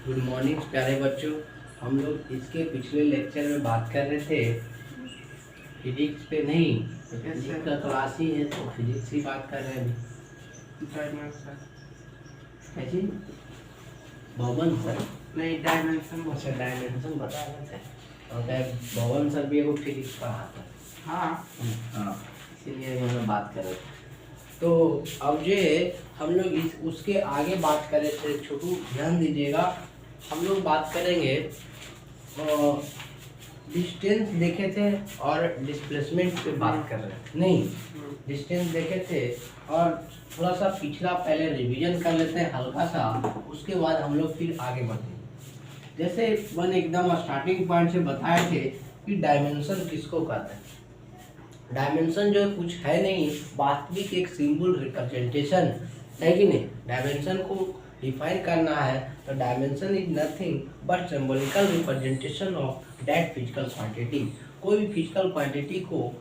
Good morning प्यारे बच्चों। हम लोग इसके पिछले लेक्चर में बात कर रहे थे फिजिक्स पे, नहीं फिजिक्स का क्लास ही है तो फिजिक्स ही बात कर रहे हैं। कैसी भवन सर? नहीं, डायमेंशन। अच्छा डायमेंशन बता रहे थे। और भवन सर भी एगो फिजिक्स पढ़ाता है। हाँ हाँ, इसीलिए हम लोग बात कर रहे थे। तो अब जो हम लोग इस उसके आगे बात कर रहे थे, छोटू ध्यान दीजिएगा। हम लोग बात करेंगे डिस्टेंस देखे थे और डिस्प्लेसमेंट पे बात कर रहे थे। नहीं, डिस्टेंस देखे थे और थोड़ा सा पिछला पहले रिवीजन कर लेते हैं हल्का सा, उसके बाद हम लोग फिर आगे बढ़ेंगे। जैसे वन एकदम स्टार्टिंग पॉइंट से बताए थे कि डायमेंशन किसको कहते हैं। डायमेंशन जो है कुछ है नहीं, वास्तविक एक सिंबल रिप्रेजेंटेशन है कि नहीं। डायमेंशन को डिफाइन करना है तो dimension is nothing but symbolical representation of that physical quantity. कोई भी फिजिकल क्वांटिटी को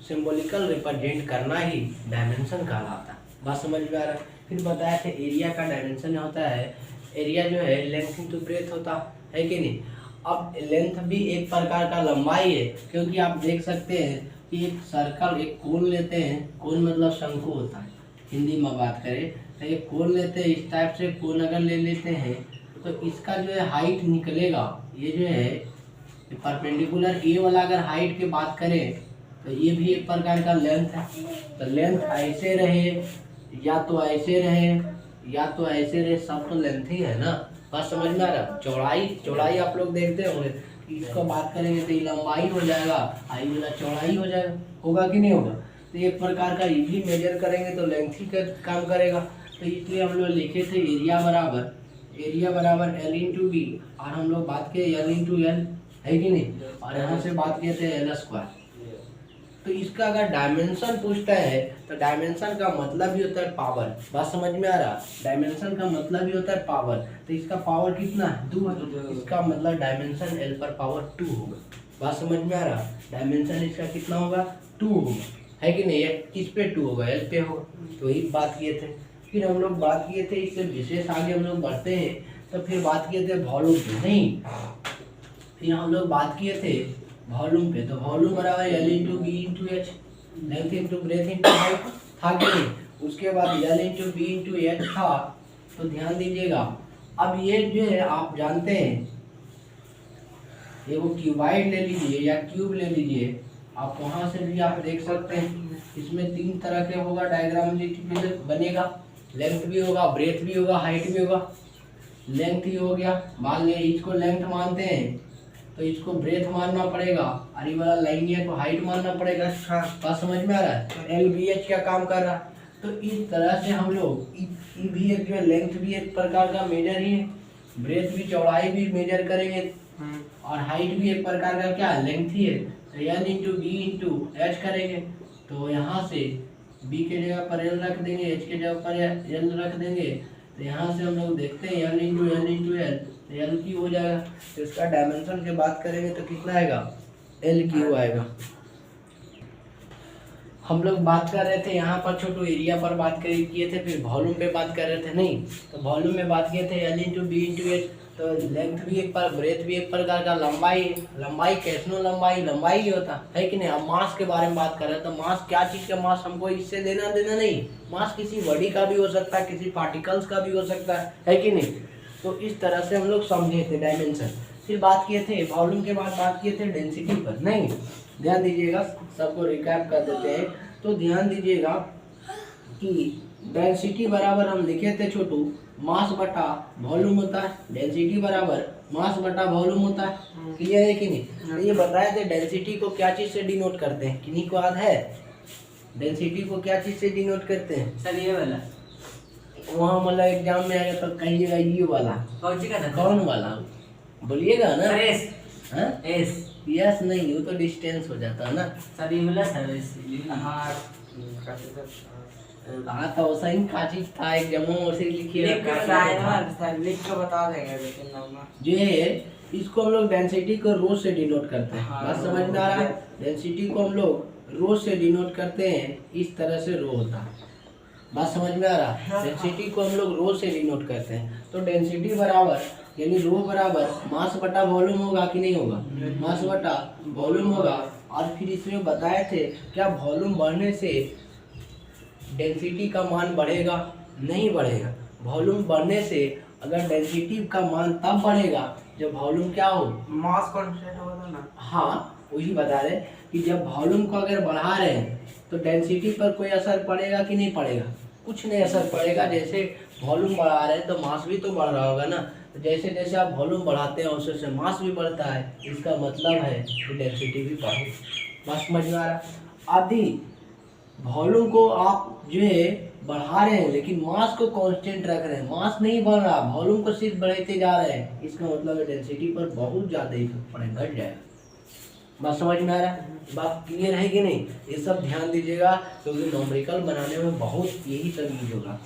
सिंबॉलिकल रिप्रेजेंट करना ही डायमेंशन कहलाता है। बात समझ में आ रहा है। फिर बताया था एरिया का डायमेंशन होता है, एरिया जो है लेंथ इंटू ब्रेथ होता है कि नहीं। अब लेंथ भी एक प्रकार का लंबाई है, क्योंकि आप देख सकते हैं कि एक सर्कल, एक कोन लेते हैं, कोन मतलब शंकु होता है हिंदी में बात करें तो एक कोन लेते हैं। इस टाइप से कोन अगर ले लेते हैं तो इसका जो है हाइट निकलेगा, ये जो है परपेंडिकुलर ए वाला अगर हाइट की बात करें तो ये भी एक प्रकार का लेंथ है। तो लेंथ ऐसे रहे या तो ऐसे रहे या तो ऐसे रहे, सब तो लेंथ ही है ना। बात समझ में आ रहा। चौड़ाई आप लोग देखते होंगे, इसको बात करेंगे तो ये लंबाई हो जाएगा, आई वाला चौड़ाई हो जाएगा, होगा कि नहीं होगा। तो एक प्रकार का ये भी मेजर करेंगे तो लेंथ ही का काम करेगा। तो इसलिए हम लोग लिखे थे एरिया बराबर एल इंटू बी, और हम लोग बात किए एल इंटू एल, है कि नहीं। और यहाँ से बात किए थे एल स्क्वायर। तो इसका अगर डायमेंशन पूछता है तो डायमेंशन का मतलब भी होता है पावर। बात समझ में आ रहा। डायमेंशन का मतलब भी होता है पावर। तो इसका पावर कितना है? 2 है। इसका मतलब डायमेंशन एल पर पावर 2 होगा। बात समझ में आ रहा। डायमेंशन इसका कितना होगा? 2 होगा, है कि नहीं। किस पे 2 होगा? एल पे होगा। तो यही बात किए थे। फिर हम लोग बात किए थे, इससे विशेष आगे हम लोग बढ़ते हैं तो फिर बात किए थे वॉल्यूम पे। नहीं, फिर हम लोग बात किए थे वॉल्यूम पे। तो वॉल्यूम बराबर L into B into H, length into breadth into height था कि नहीं। उसके बाद L into B into H था। तो ध्यान दीजिएगा, अब ये जो है आप जानते हैं, ये वो क्यूबाइड ले लीजिए या क्यूब ले लीजिए, आप वहाँ से भी आप देख सकते हैं। इसमें 3 तरह के होगा डायग्राम बनेगा, लेंथ भी होगा, ब्रेथ भी होगा, हाइट भी होगा। लेंथ ही हो गया, मान लिया इसको लेंथ मानते हैं तो इसको ब्रेथ मानना पड़ेगा, और ये वाला लाइन है तो हाइट मानना पड़ेगा। बात समझ में आ रहा है। एल बी एच क्या काम कर रहा है। तो इस तरह से हम लोग ई भी एक जो है लेंथ भी एक प्रकार का मेजर ही है, ब्रेथ भी चौड़ाई भी मेजर करेंगे, और हाइट भी एक प्रकार का क्या लेंथ ही है। तो L into B into H करेंगे। तो यहाँ से बी के जगह पर एल रख देंगे, एच के जगह पर एल रख देंगे। तो यहाँ से हम लोग देखते हैं L into L L Q हो जाएगा। तो इसका डायमेंशन की बात करेंगे तो कितना आएगा? एल क्यू आएगा। हम लोग बात कर रहे थे यहाँ पर छोटू एरिया पर बात किए थे, फिर वॉल्यूम पे बात कर रहे थे। नहीं, तो वॉल्यूम में बात किए थे L into B into H. तो लेंथ भी एक पर, ब्रेथ भी एक प्रकार का, लंबाई कैसनो लंबाई ही होता है कि नहीं। अब मास के बारे में बात कर रहे हैं तो मास क्या चीज़ का मास, हमको इससे लेना देना नहीं। मास किसी बॉडी का भी हो सकता है, किसी पार्टिकल्स का भी हो सकता है कि नहीं। तो इस तरह से हम लोग समझे थे डायमेंशन। फिर बात किए थे वॉल्यूम के बाद बात किए थे डेंसिटी पर। नहीं, ध्यान दीजिएगा, सबको रिकैप कर देते हैं। तो ध्यान दीजिएगा कि डेंसिटी बराबर हम लिखे थे छोटू मास बटा वॉल्यूम होता है। डेंसिटी बराबर मास बटा वॉल्यूम होता है। क्लियर है कि नहीं। तो ये बताए थे डेंसिटी को क्या चीज़ से डिनोट करते हैं, किन्हीं को याद है? डेंसिटी को क्या चीज़ से डिनोट करते हैं? सर ये वाला वहाँ मतलब एग्जाम में आएगा तो कहिएगा ये वाला। कौन वाला बोलिएगा ना? एस। हाँ? एस। यस नहीं, वो तो डिस्टेंस हो जाता है ना। सर ये वाला सर। हाँ हाँ, तो वैसा ही का चीज था एग्जाम में, उसे लिखिए लिख के बता देंगे लेकिन जो है इसको हम लोग डेंसिटी को रो से डिनोट करते हैं। हाँ, बात समझ में आ रहा है। डेंसिटी को हम लोग रो से डिनोट करते हैं, इस तरह से रो होता है। बात समझ में आ रहा? डेंसिटी को हम लोग रो से डिनोट करते हैं। तो डेंसिटी बराबर यानी रो बराबर मास बटा वॉल्यूम होगा कि नहीं होगा? मास बटा वॉल्यूम होगा। और फिर इसमें बताए थे क्या वॉल्यूम बढ़ने से डेंसिटी का मान बढ़ेगा? नहीं बढ़ेगा। वॉल्यूम बढ़ने से अगर डेंसिटी का मान तब बढ़ेगा जब वॉल्यूम क्या हो? मास कांस्टेंट होगा ना। हाँ, वही बता रहे कि जब वॉल्यूम को अगर बढ़ा रहे हैं तो डेंसिटी पर कोई असर पड़ेगा कि नहीं पड़ेगा? कुछ नहीं असर पड़ेगा। जैसे वॉल्यूम बढ़ा रहे हैं तो मास भी तो बढ़ रहा होगा ना। तो जैसे जैसे आप वॉल्यूम बढ़ाते हैं उससे मास भी बढ़ता है। इसका मतलब है कि डेंसिटी भी बढ़ेगी। बात समझ में आ रहा? आदि वॉल्यूम को आप जो है बढ़ा रहे हैं लेकिन मास को कांस्टेंट रख रहे हैं। मास नहीं बढ़ रहा, वॉल्यूम को सिर्फ बढ़ाते जा रहे हैं। इसका मतलब है डेंसिटी पर बहुत ज़्यादा इफेक्ट पड़ेगा, घट जाएगा। बात समझ में आ रहा है? बात क्लियर है कि नहीं? ये सब ध्यान दीजिएगा क्योंकि न्यूमेरिकल बनाने में बहुत यही सब यूज होगा।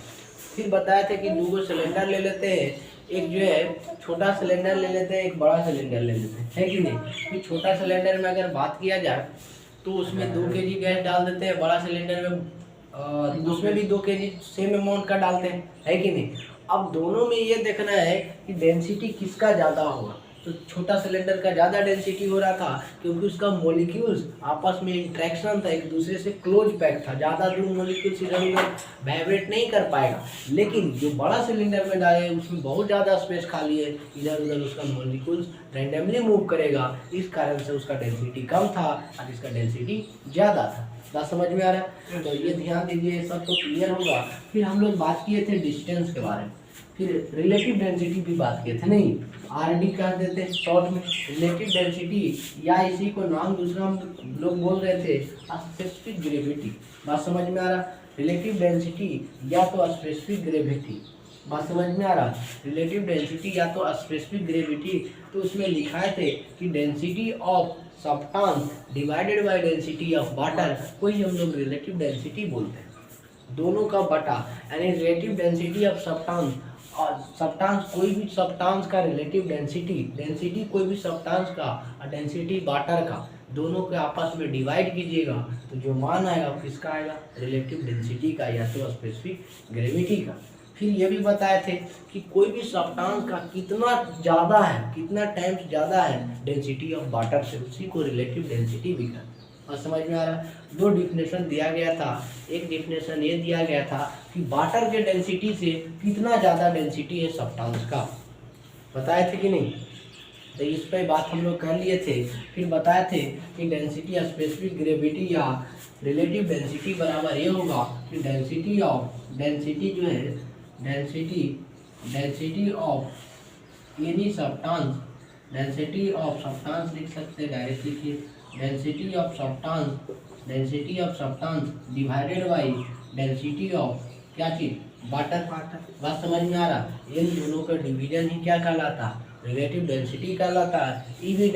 फिर बताया था कि दो सिलेंडर ले लेते हैं, एक जो है छोटा सिलेंडर ले लेते हैं, एक बड़ा सिलेंडर ले लेते हैं, है कि नहीं? फिर छोटा सिलेंडर में अगर बात किया जाए तो उसमें 2 kg गैस डाल देते हैं। बड़ा सिलेंडर में उसमें भी 2 kg सेम अमाउंट का डालते हैं, है कि नहीं? अब दोनों में ये देखना है कि डेंसिटी किसका ज़्यादा होगा। तो छोटा सिलेंडर का ज़्यादा डेंसिटी हो रहा था क्योंकि उसका मॉलिक्यूल्स आपस में इंट्रैक्शन था, एक दूसरे से क्लोज पैक था। ज़्यादा दूर मॉलिक्यूल्स इधर उधर वाइब्रेट नहीं कर पाएगा। लेकिन जो बड़ा सिलेंडर में डाले उसमें बहुत ज़्यादा स्पेस खाली है, इधर उधर उसका मॉलिक्यूल्स रैंडमली मूव करेगा। इस कारण से उसका डेंसिटी कम था और इसका डेंसिटी ज़्यादा था। बात समझ में आ रहा है? तो ये ध्यान दीजिए, सब तो क्लियर होगा। फिर हम लोग बात किए थे डिस्टेंस के बारे में, फिर रिलेटिव डेंसिटी भी बात किए थे। नहीं, आरडी कह देते हैं शॉर्ट में, रिलेटिव डेंसिटी या इसी को नाम दूसरा हम लोग बोल रहे थे स्पेसिफिक ग्रेविटी। बात समझ में आ रहा? रिलेटिव डेंसिटी या तो स्पेसिफिक ग्रेविटी। बात समझ में आ रहा? रिलेटिव डेंसिटी या तो स्पेसिफिक ग्रेविटी। तो उसमें लिखाए थे कि density of substance divided by density of water को ही हम लोग रिलेटिव डेंसिटी बोलते हैं। दोनों का बटा यानी रिलेटिव डेंसिटी ऑफ सब्सटेंस। और सब्सटेंस कोई भी सब्सटेंस का रिलेटिव डेंसिटी कोई भी सब्सटेंस का और डेंसिटी वाटर का, दोनों के आपस में डिवाइड कीजिएगा तो जो मान आएगा वो किसका आएगा? रिलेटिव डेंसिटी का या तो स्पेसिफिक ग्रेविटी का। फिर ये भी बताए थे कि कोई भी सब्सटेंस का कितना ज़्यादा है, कितना टाइम्स ज़्यादा है डेंसिटी ऑफ वाटर से, उसी को रिलेटिव डेंसिटी भी कहते हैं। और समझ में आ रहा? 2 डिफिनेशन दिया गया था। एक डिफिनेशन ये दिया गया था कि वाटर के डेंसिटी से कितना ज़्यादा डेंसिटी है सब्सटेंस का, बताए थे कि नहीं? तो इस पर बात हम लोग कर लिए थे। फिर बताए थे कि डेंसिटी या स्पेसिफिक ग्रेविटी या रिलेटिव डेंसिटी बराबर ये होगा कि डेंसिटी जो है density of any substance, density of substance लिख सकते हैं, डायरेक्ट लिखिए, density of substance divided by density of क्या चीज? वाटर। बात समझ में आ रहा? इन दोनों का डिवीजन ही क्या कहलाता? रिलेटिव डेंसिटी कहलाता है। ईवी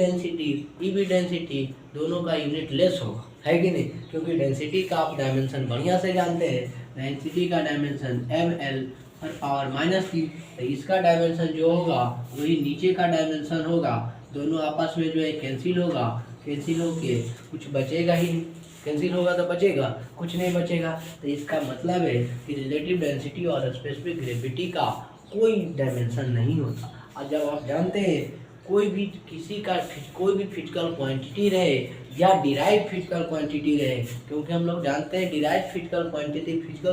डेंसिटी दोनों का यूनिट लेस होगा, है कि नहीं? क्योंकि डेंसिटी का आप डायमेंशन बढ़िया से जानते हैं। डेंसिटी का डायमेंशन m/-3, तो इसका डायमेंशन जो होगा वही नीचे का डायमेंशन होगा। दोनों आपस में जो है कैंसिल होगा, कैंसिल होके कुछ बचेगा ही नहीं। कैंसिल होगा तो बचेगा, कुछ नहीं बचेगा। तो इसका मतलब है कि रिलेटिव डेंसिटी और स्पेसिफिक ग्रेविटी का कोई डायमेंशन नहीं होता। और जब आप जानते हैं कोई भी फिजिकल क्वांटिटी रहे या डिराइव फिजिकल क्वांटिटी रहे, क्योंकि हम लोग जानते हैं डिराइव फिजिकल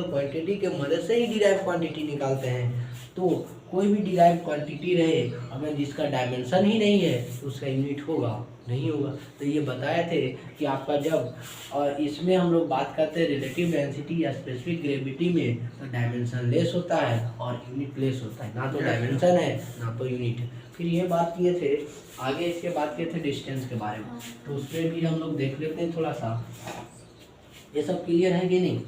क्वांटिटी के मदद से ही डिराइव क्वांटिटी निकालते हैं। तो कोई भी डिराइव क्वांटिटी रहे अगर जिसका डायमेंशन ही नहीं है तो उसका यूनिट होगा नहीं होगा। तो ये बताए थे कि आपका जब और इसमें हम लोग बात करते हैं रिलेटिव डेंसिटी या स्पेसिफिक ग्रेविटी में, तो डायमेंशन लेस होता है और यूनिट लेस होता है। ना तो डायमेंशन है ना तो यूनिट है। फिर ये बात किए थे आगे, इसके बात किए थे डिस्टेंस के बारे में, तो उसमें भी हम लोग देख लेते हैं थोड़ा सा। ये सब क्लियर है कि नहीं?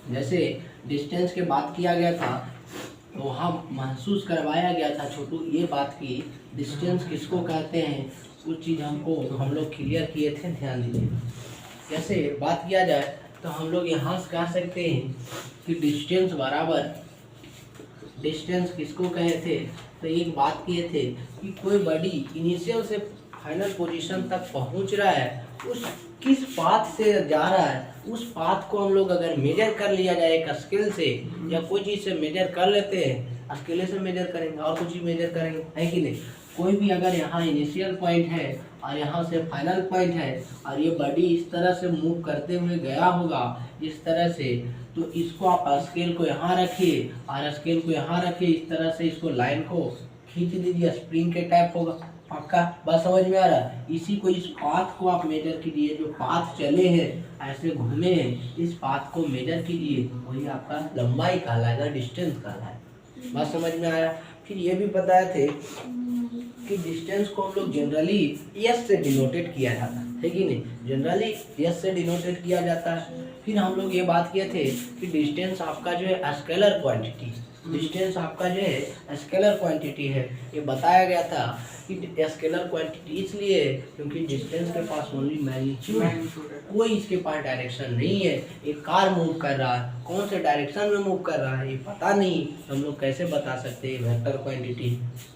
जैसे डिस्टेंस के बात किया गया था तो वहाँ महसूस करवाया गया था छोटू ये बात की डिस्टेंस किसको कहते हैं, कुछ चीज़ हम लोग क्लियर किए थे, ध्यान दीजिए। जैसे बात किया जाए तो हम लोग यहाँ से कह सकते हैं कि डिस्टेंस बराबर, डिस्टेंस किसको कहे थे, तो एक बात किए थे कि कोई बॉडी इनिशियल से फाइनल पोजीशन तक पहुंच रहा है, उस किस पाथ से जा रहा है, उस पाथ को हम लोग अगर मेजर कर लिया जाए एक स्केल से या कोई चीज़ से मेजर कर लेते हैं, स्केल से मेजर करेंगे और कुछ चीज़ मेजर करेंगे, है कि नहीं। कोई भी अगर यहाँ इनिशियल पॉइंट है और यहाँ से फाइनल पॉइंट है और ये बॉडी इस तरह से मूव करते हुए गया होगा इस तरह से, तो इसको आप स्केल को यहाँ रखिए और स्केल को यहाँ रखिए, इस तरह से इसको लाइन को खींच दीजिए, स्प्रिंग के टाइप होगा। पक्का बात समझ में आ रहा है। इसी को, इस पाथ को आप मेजर कीजिए, जो पाथ चले हैं ऐसे घूमे हैं, इस पाथ को मेजर कीजिए, वही आपका लंबाई कहलाएगा, डिस्टेंस कहलाएगा। बात समझ में आया। फिर ये भी बताए थे कि डिस्टेंस को हम लोग जनरली एस से डिनोटेड किया जाता है कि नहीं, जनरली एस से डिनोटेड किया जाता है। फिर हम लोग ये बात किए थे कि डिस्टेंस आपका जो है स्केलर क्वांटिटी, डिस्टेंस आपका जो है स्केलर क्वांटिटी है। ये बताया गया था कि स्केलर क्वांटिटी इसलिए क्योंकि डिस्टेंस के पास ओनली मैग्नीट्यूड है, कोई इसके पास डायरेक्शन नहीं है। एक कार मूव कर रहा है, कौन से डायरेक्शन में मूव कर रहा है ये पता नहीं, हम लोग कैसे बता सकते हैं वेक्टर क्वांटिटी।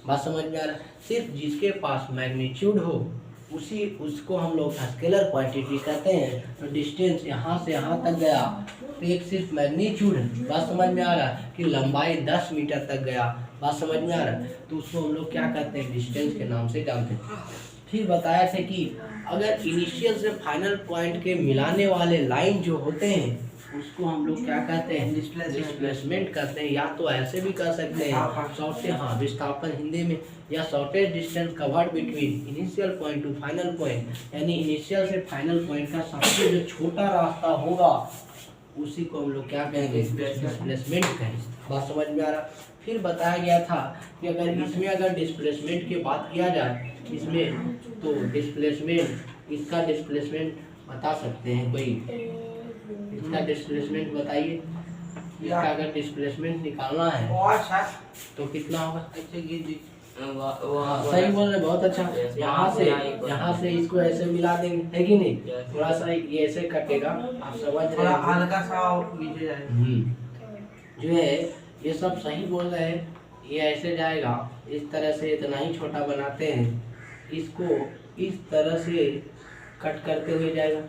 बात समझ में आ रहा है। सिर्फ जिसके पास मैग्नीट्यूड हो उसको हम लोग स्केलर क्वांटिटी कहते हैं। तो डिस्टेंस यहाँ से यहाँ तक गया तो एक सिर्फ मैग्नीट्यूड है। बात समझ में आ रहा है कि लंबाई 10 मीटर तक गया, बात समझ में आ रहा है, तो उसको हम लोग क्या कहते हैं, डिस्टेंस के नाम से जानते हैं। फिर बताया था कि अगर इनिशियल से फाइनल पॉइंट के मिलाने वाले लाइन जो होते हैं उसको हम लोग क्या कहते हैं, डिस्प्लेसमेंट कहते हैं। या तो ऐसे भी कह सकते हैं शॉर्टेज, हाँ विस्थापन हिंदी में, या shortage distance covered between initial point two final point, यानी इनिशियल से फाइनल पॉइंट का सबसे जो छोटा रास्ता होगा उसी को हम लोग क्या कहेंगे, डिस्प्लेसमेंट कहेंगे। बात समझ में आ रहा। फिर बताया गया था कि अगर डिस्प्लेसमेंट की बात किया जाए इसमें, तो डिस्प्लेसमेंट, इसका डिस्प्लेसमेंट बता सकते हैं कोई, इसका डिस्प्लेसमेंट बताइए। इसका अगर डिस्प्लेसमेंट निकालना है तो कितना होगा, सही बोल रहे, बहुत अच्छा। यहाँ से इसको ऐसे मिला देंगे, है कि नहीं, थोड़ा सा ये ऐसे कटेगा, आप समझ रहे हैं, हल्का सा नीचे जाएगा। जो है ये सब सही बोल रहे हैं। ये ऐसे जाएगा, इस तरह से इतना ही छोटा बनाते हैं, इसको इस तरह से कट करते हुए जाएगा,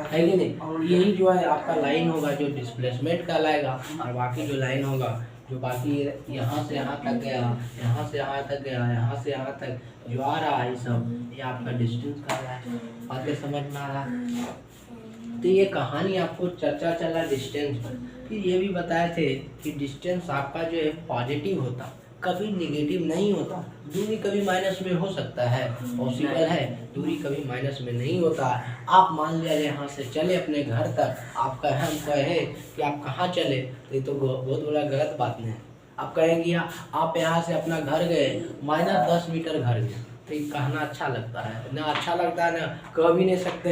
है कि नहीं। यही जो है आपका लाइन होगा जो डिस्प्लेसमेंट कहलाएगा, और बाकी जो लाइन होगा जो बाकी यहाँ से यहाँ तक गया, यहाँ से यहाँ तक गया, यहाँ से यहाँ तक जो आ रहा है, सब ये आपका डिस्टेंस कहलाएगा। बातें समझ में आ रहा है। तो ये कहानी आपको चर्चा चला डिस्टेंस पर। फिर ये भी बताए थे कि डिस्टेंस आपका जो है पॉजिटिव होता, कभी नेगेटिव नहीं होता। दूरी कभी माइनस में हो सकता है, पॉसिबल है, दूरी कभी माइनस में नहीं होता। आप मान लिया यहाँ से चले अपने घर तक, आपका हम कहे कि आप कहाँ चले, तो ये तो बहुत बड़ा गलत बात नहीं है। आप कहेंगे आप यहाँ से अपना घर गए, -10 मीटर घर गए, तो ये कहना अच्छा लगता है ना, अच्छा लगता है ना, कह भी नहीं सकते,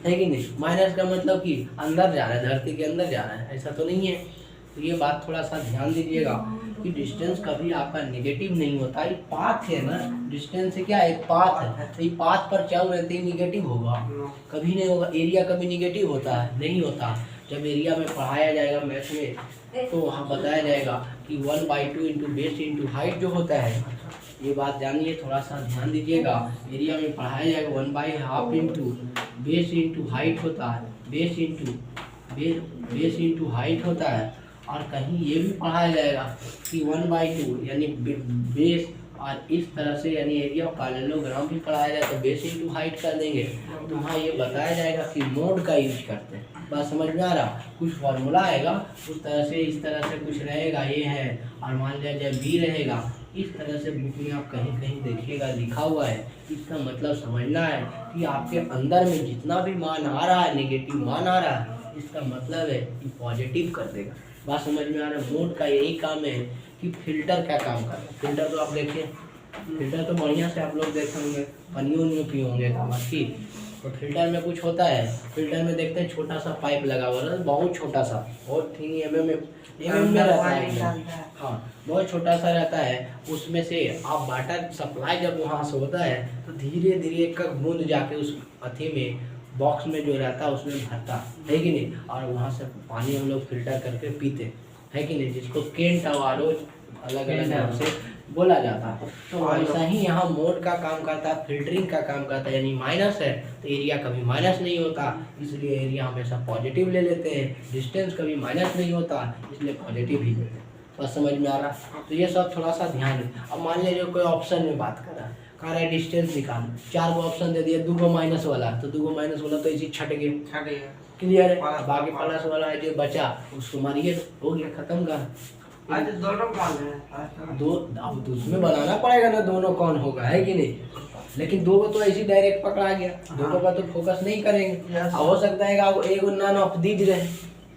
है कि नहीं। माइनस का मतलब कि अंदर जा रहा है, धरती के अंदर जा रहा है, ऐसा तो नहीं है। तो ये बात थोड़ा सा ध्यान दीजिएगा कि डिस्टेंस कभी आपका नेगेटिव नहीं होता। ये पाथ है ना, डिस्टेंस से क्या, एक पाथ है, तो ये पाथ पर चल रहे थे, नेगेटिव होगा, कभी नहीं होगा। एरिया कभी नेगेटिव होता है, नहीं होता। जब एरिया में पढ़ाया जाएगा मैथ में, तो वहाँ बताया जाएगा कि 1/2 इंटू बेस इंटू हाइट जो होता है, ये बात जानिए, थोड़ा सा ध्यान दीजिएगा। एरिया में पढ़ाया जाएगा 1/2 इंटू बेस इंटू हाइट होता है, बेस इंटू हाइट होता है। और कहीं ये भी पढ़ाया जाएगा कि 1/2 यानी बेस, और इस तरह से यानी एरिया पैरेललोग्राम भी पढ़ाया जाए तो बेस इंटू हाइट कर देंगे। तो वहाँ ये बताया जाएगा कि मोड का यूज करते हैं। बात समझ में आ रहा, कुछ फार्मूला आएगा उस तरह से, इस तरह से कुछ रहेगा, ये है, और मान लिया जाए बी रहेगा, इस तरह से बुक में आप कहीं कहीं देखिएगा लिखा हुआ है। इसका मतलब समझना है कि आपके अंदर में जितना भी मान आ रहा है, नेगेटिव मान आ रहा है, इसका मतलब है कि पॉजिटिव कर देगा। बात समझ में आ रहा है। मोड का यही काम है कि फिल्टर क्या काम कर रहा है। फिल्टर तो आप देखिए, फिल्टर तो बढ़िया से आप लोग देखे होंगे, पनियों पिए होंगे बाकी। तो फिल्टर में कुछ होता है, फिल्टर में देखते हैं छोटा सा पाइप लगा हुआ है, बहुत छोटा सा, बहुत 3 mm में रहता है, हाँ बहुत छोटा सा रहता है। उसमें से आप वाटर सप्लाई जब वहाँ से होता है तो धीरे धीरे एक बूंद जाके उस अथी में, बॉक्स में जो रहता है उसमें भरता है कि नहीं, और वहाँ से पानी हम लोग फिल्टर करके पीते हैं कि नहीं, जिसको केंट और आर ओ अलग अलग नाम से बोला जाता है। तो वैसा ही यहाँ मोड का काम करता है, फिल्टरिंग का काम करता है। यानी माइनस है तो एरिया कभी माइनस नहीं होता, इसलिए एरिया हमेशा पॉजिटिव ले लेते हैं। डिस्टेंस कभी माइनस नहीं होता, इसलिए पॉजिटिव ही लेते हैं। बस समझ में आ रहा? तो ये सब थोड़ा सा ध्यान है। अब मान लीजिए कोई ऑप्शन में बात कर रहा है, कह रहा है डिस्टेंस निकाल, 4 गो ऑप्शन दे दिया, 2 गो माइनस वाला, तो 2 गो माइनस वाला तो इसी छट गए, क्लियर है। बाकी प्लस वाला है जो बचा उसको मारिए, हो गया, खत्म का। अच्छा दोनों कौन है? दो अब तो उसमें बनाना पड़ेगा ना, दोनों कौन होगा, है कि नहीं। लेकिन 2 को तो ऐसे डायरेक्ट पकड़ा गया, 2 का तो फोकस नहीं करेंगे। अब हो सकता है कि आप एगो नन ऑफ दीज रहे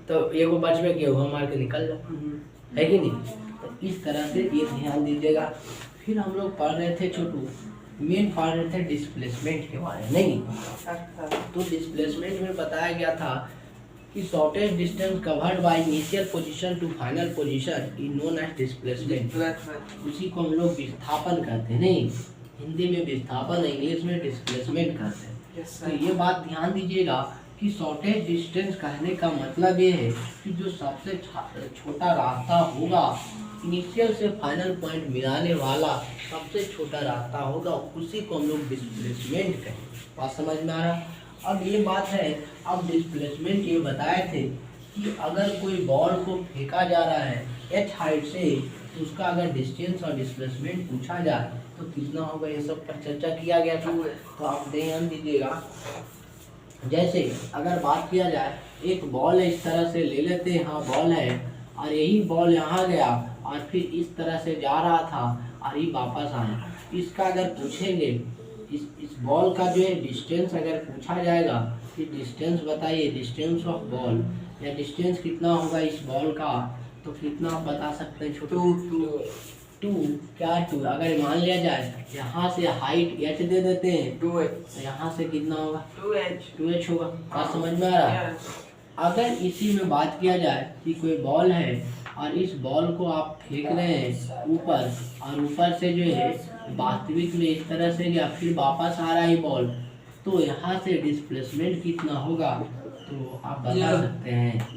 तो एगो बचवे के वो मार के निकल जाए, है कि नहीं। तो इस तरह से ये ध्यान दीजिएगा। फिर हम लोग पढ़ रहे थे छोटू, मेन पढ़ रहे थे डिस्प्लेसमेंट के बारे में, नहीं। तो डिस्प्लेसमेंट में बताया गया था कि shortest distance covered by initial position to final position is known as displacement. उसी को हम लोग विस्थापन कहते हैं, नहीं। हिंदी में विस्थापन, इंग्लिश में डिस्प्लेसमेंट कहते हैं। तो ये बात ध्यान दीजिएगा कि शॉर्टेस्ट डिस्टेंस कहने का मतलब ये है कि जो सबसे छोटा रास्ता होगा, इनिशियल से फाइनल पॉइंट मिलाने वाला सबसे छोटा रास्ता होगा, उसी को हम लोग डिस्प्लेसमेंट कहें। बात समझ में आ रहा? अब ये बात है, अब डिस्प्लेसमेंट ये बताए थे कि अगर कोई बॉल को फेंका जा रहा है h हाइट से, तो उसका अगर डिस्टेंस और डिस्प्लेसमेंट पूछा जाए तो कितना होगा, ये सब पर चर्चा किया गया था। तो आप ध्यान दीजिएगा, जैसे अगर बात किया जाए, एक बॉल इस तरह से ले लेते हैं, हाँ बॉल है, और यही बॉल यहाँ गया और फिर इस तरह से जा रहा था और ये वापस आया। इसका अगर पूछेंगे, इस बॉल का जो है डिस्टेंस अगर पूछा जाएगा कि डिस्टेंस बताइए, डिस्टेंस ऑफ बॉल, या डिस्टेंस कितना होगा इस बॉल का, तो कितना आप बता सकते हैं छोटू? 2 क्या 2? अगर मान लिया जाए यहाँ से हाइट h दे देते हैं, 2h, तो यहाँ से कितना होगा? 2h होगा। बात समझ में आ रहा है? अगर इसी में बात किया जाए कि कोई बॉल है और इस बॉल को आप फेंक रहे हैं ऊपर, और ऊपर से जो है वास्तविक में इस तरह से गया, फिर वापस आ रहा है बॉल, तो यहाँ से डिस्प्लेसमेंट कितना होगा? तो आप बता सकते हैं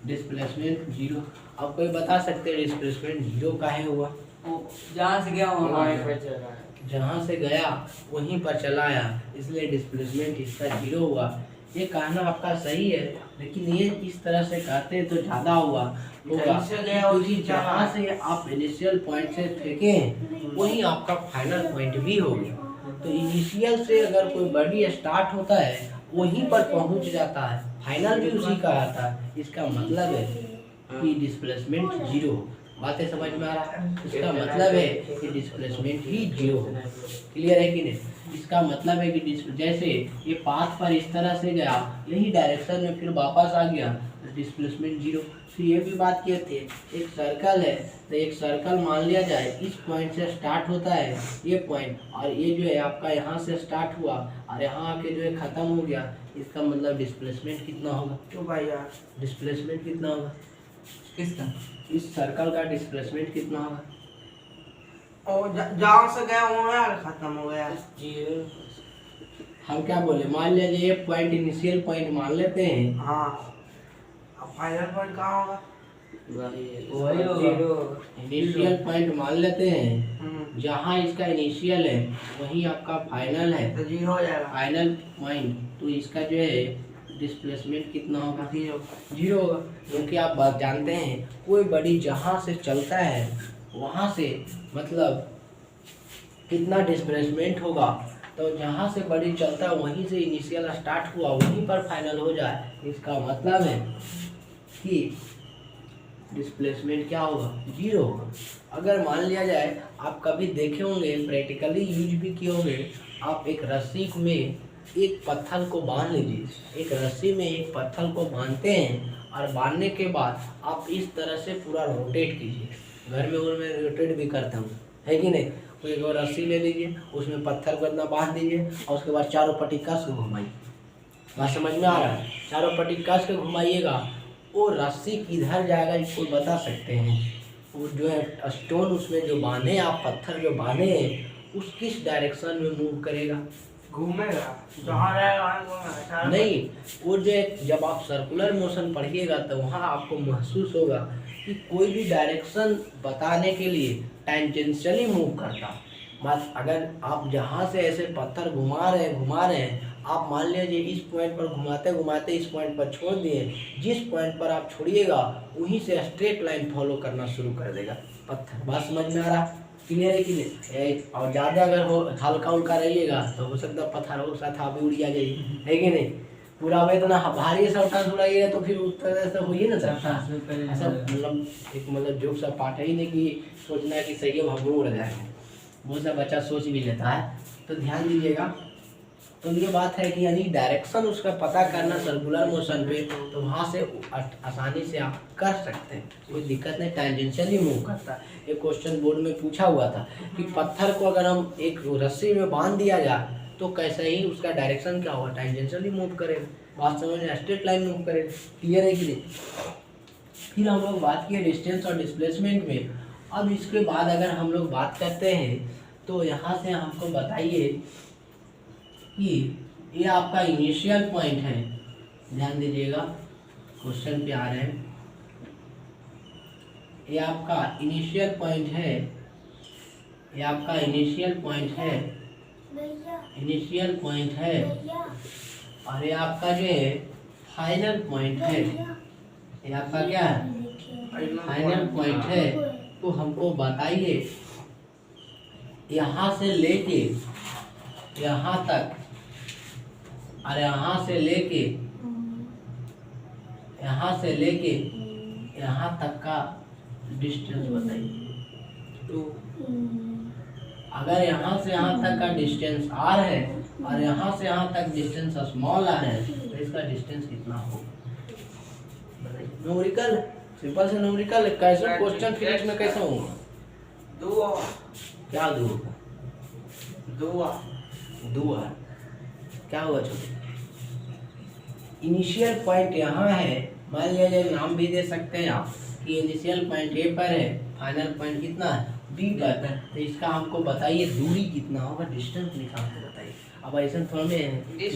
डिस्प्लेसमेंट 0। अब कोई बता सकते हैं डिस्प्लेसमेंट 0 काहे हुआ? जहाँ से गया जहाँ से गया वहीं पर चला आया, इसलिए डिस्प्लेसमेंट इसका 0 हुआ। ये कहना आपका सही है, लेकिन ये इस तरह से कहते हैं तो ज़्यादा हुआ होगा, क्योंकि जहाँ से आप इनिशियल पॉइंट से फेंके हैं वहीं आपका फाइनल पॉइंट भी होगा। तो इनिशियल से अगर कोई बॉडी स्टार्ट होता है वहीं पर पहुँच जाता है, फाइनल भी उसी का आता है। इसका मतलब है कि डिस्प्लेसमेंट 0। बातें समझ में आ रहा है? इसका मतलब है कि डिस्प्लेसमेंट ही 0 होगा। क्लियर है कि नहीं? इसका मतलब है कि जैसे ये पाथ पर इस तरह से गया, यही डायरेक्शन में फिर वापस आ गया, तो डिस्प्लेसमेंट 0। फिर ये भी बात किए थे, एक सर्कल है, तो एक सर्कल मान लिया जाए इस पॉइंट से स्टार्ट होता है ये पॉइंट, और ये जो है आपका यहाँ से स्टार्ट हुआ और यहाँ आके जो है ख़त्म हो गया। इसका मतलब डिस्प्लेसमेंट कितना होगा? तो भाई यार डिस्प्लेसमेंट कितना होगा किसका? इस सर्कल का डिस्प्लेसमेंट कितना होगा? और जहाँ से गया वहाँ खत्म हो गया। हम क्या बोले, मान लीजिए ये पॉइंट इनिशियल पॉइंट मान लेते हैं। हाँ, अब फाइनल पॉइंट कहाँ होगा? इनिशियल पॉइंट मान लेते हैं, जहाँ इसका इनिशियल है वहीं आपका फाइनल है, तो 0 हो जाएगा फाइनल पॉइंट। तो इसका जो है डिस्प्लेसमेंट कितना होगा? 0 होगा, क्योंकि आप बात जानते हैं कोई बॉडी जहाँ से चलता है वहाँ से मतलब कितना डिस्प्लेसमेंट होगा, तो जहाँ से बॉडी चलता है वहीं से इनिशियल स्टार्ट हुआ वहीं पर फाइनल हो जाए, इसका मतलब है कि डिस्प्लेसमेंट क्या होगा? 0 होगा। अगर मान लिया जाए, आप कभी देखे होंगे, प्रैक्टिकली यूज भी किए होंगे, आप एक रस्सी में एक पत्थर को बांध लीजिए, एक रस्सी में एक पत्थर को बांधते हैं और बांधने के बाद आप इस तरह से पूरा रोटेट कीजिए। घर में और मैं रोटेट भी करता हूँ, है कि नहीं? कोई एक रस्सी ले लीजिए, उसमें पत्थर को इतना बांध दीजिए और उसके बाद चारों पट्टी कस के घुमाइए। बात समझ में आ रहा है? चारों पट्टी कस के घुमाइएगा, वो रस्सी किधर जाएगा इसको बता सकते हैं? वो जो है स्टोन उसमें जो बांधे आप, पत्थर जो बांधे हैं, उस किस डायरेक्शन में मूव करेगा? घूमेगा जहाँ रहेगा वहाँ घूमेगा चारों नहीं, वो जो जब आप सर्कुलर मोशन पढ़िएगा तो वहाँ आपको महसूस होगा कि कोई भी डायरेक्शन बताने के लिए टेंजेंशियली मूव करता। बस अगर आप जहाँ से ऐसे पत्थर घुमा रहे हैं, आप मान लीजिए इस पॉइंट पर घुमाते घुमाते इस पॉइंट पर छोड़ दिए, जिस पॉइंट पर आप छोड़िएगा वहीं से स्ट्रेट लाइन फॉलो करना शुरू कर देगा पत्थर। बात समझ में आ रहा? क्लियर है कि नहीं? और ज़्यादा अगर हो हल्का उल्का रहिएगा तो हो सकता है पत्थर हो साथ आप भी उड़िया जाइए, है कि नहीं? पूरा वे इतना भारी सा उठा उड़ाइएगा तो फिर उस तरह से हो ही ना सकता। ऐसा मतलब एक मतलब जोक सा पाठ है ही नहीं कि सोचना है कि सही है हम उड़ जाएंगे, बहुत सा बच्चा सोच भी लेता है। तो ध्यान दीजिएगा, तो ये बात है कि यानी डायरेक्शन उसका पता करना सर्कुलर मोशन पे, तो वहाँ से आसानी से आप कर सकते हैं, कोई दिक्कत नहीं, टेंजेंशियली मूव करता है। एक क्वेश्चन बोर्ड में पूछा हुआ था कि पत्थर को अगर हम एक रस्सी में बांध दिया जाए तो कैसे ही उसका डायरेक्शन क्या होगा, टेंजेंशियली मूव करेगा, बात समझ में, स्ट्रेट लाइन मूव करेगा। क्लियर है कि नहीं? फिर हम लोग बात किए डिस्टेंस और डिस्प्लेसमेंट में। अब इसके बाद अगर हम लोग बात करते हैं तो यहाँ से हमको बताइए कि ये आपका इनिशियल पॉइंट है, ध्यान दीजिएगा क्वेश्चन पे आ रहे हैं। ये आपका इनिशियल पॉइंट है, ये आपका इनिशियल पॉइंट है, इनिशियल पॉइंट है, और ये आपका जो है फाइनल पॉइंट है। ये आपका क्या है? फाइनल पॉइंट है। तो हमको बताइए यहाँ से लेके यहाँ तक और यहाँ से लेके यहाँ तक का डिस्टेंस बताइए। तो अगर यहाँ से यहाँ तक का डिस्टेंस आर है और यहाँ से यहाँ तक डिस्टेंस स्मॉल आर है तो इसका डिस्टेंस कितना होगा? न्यूमेरिकल, सिंपल से न्यूमेरिकल। कैसे क्वेश्चन फिजिक्स में कैसे होगा? दो क्या दो होगा? दो क्या हुआ छोटे? इनिशियल पॉइंट यहाँ है, मान लीजिए नाम भी दे सकते हैं आप कि इनिशियल पॉइंट ए पर है, फाइनल पॉइंट कितना है? बी पर। तो इसका हमको बताइए दूरी कितना होगा, डिस्टेंस निकाल के बताइए। अब ऐसा थोड़ा में कि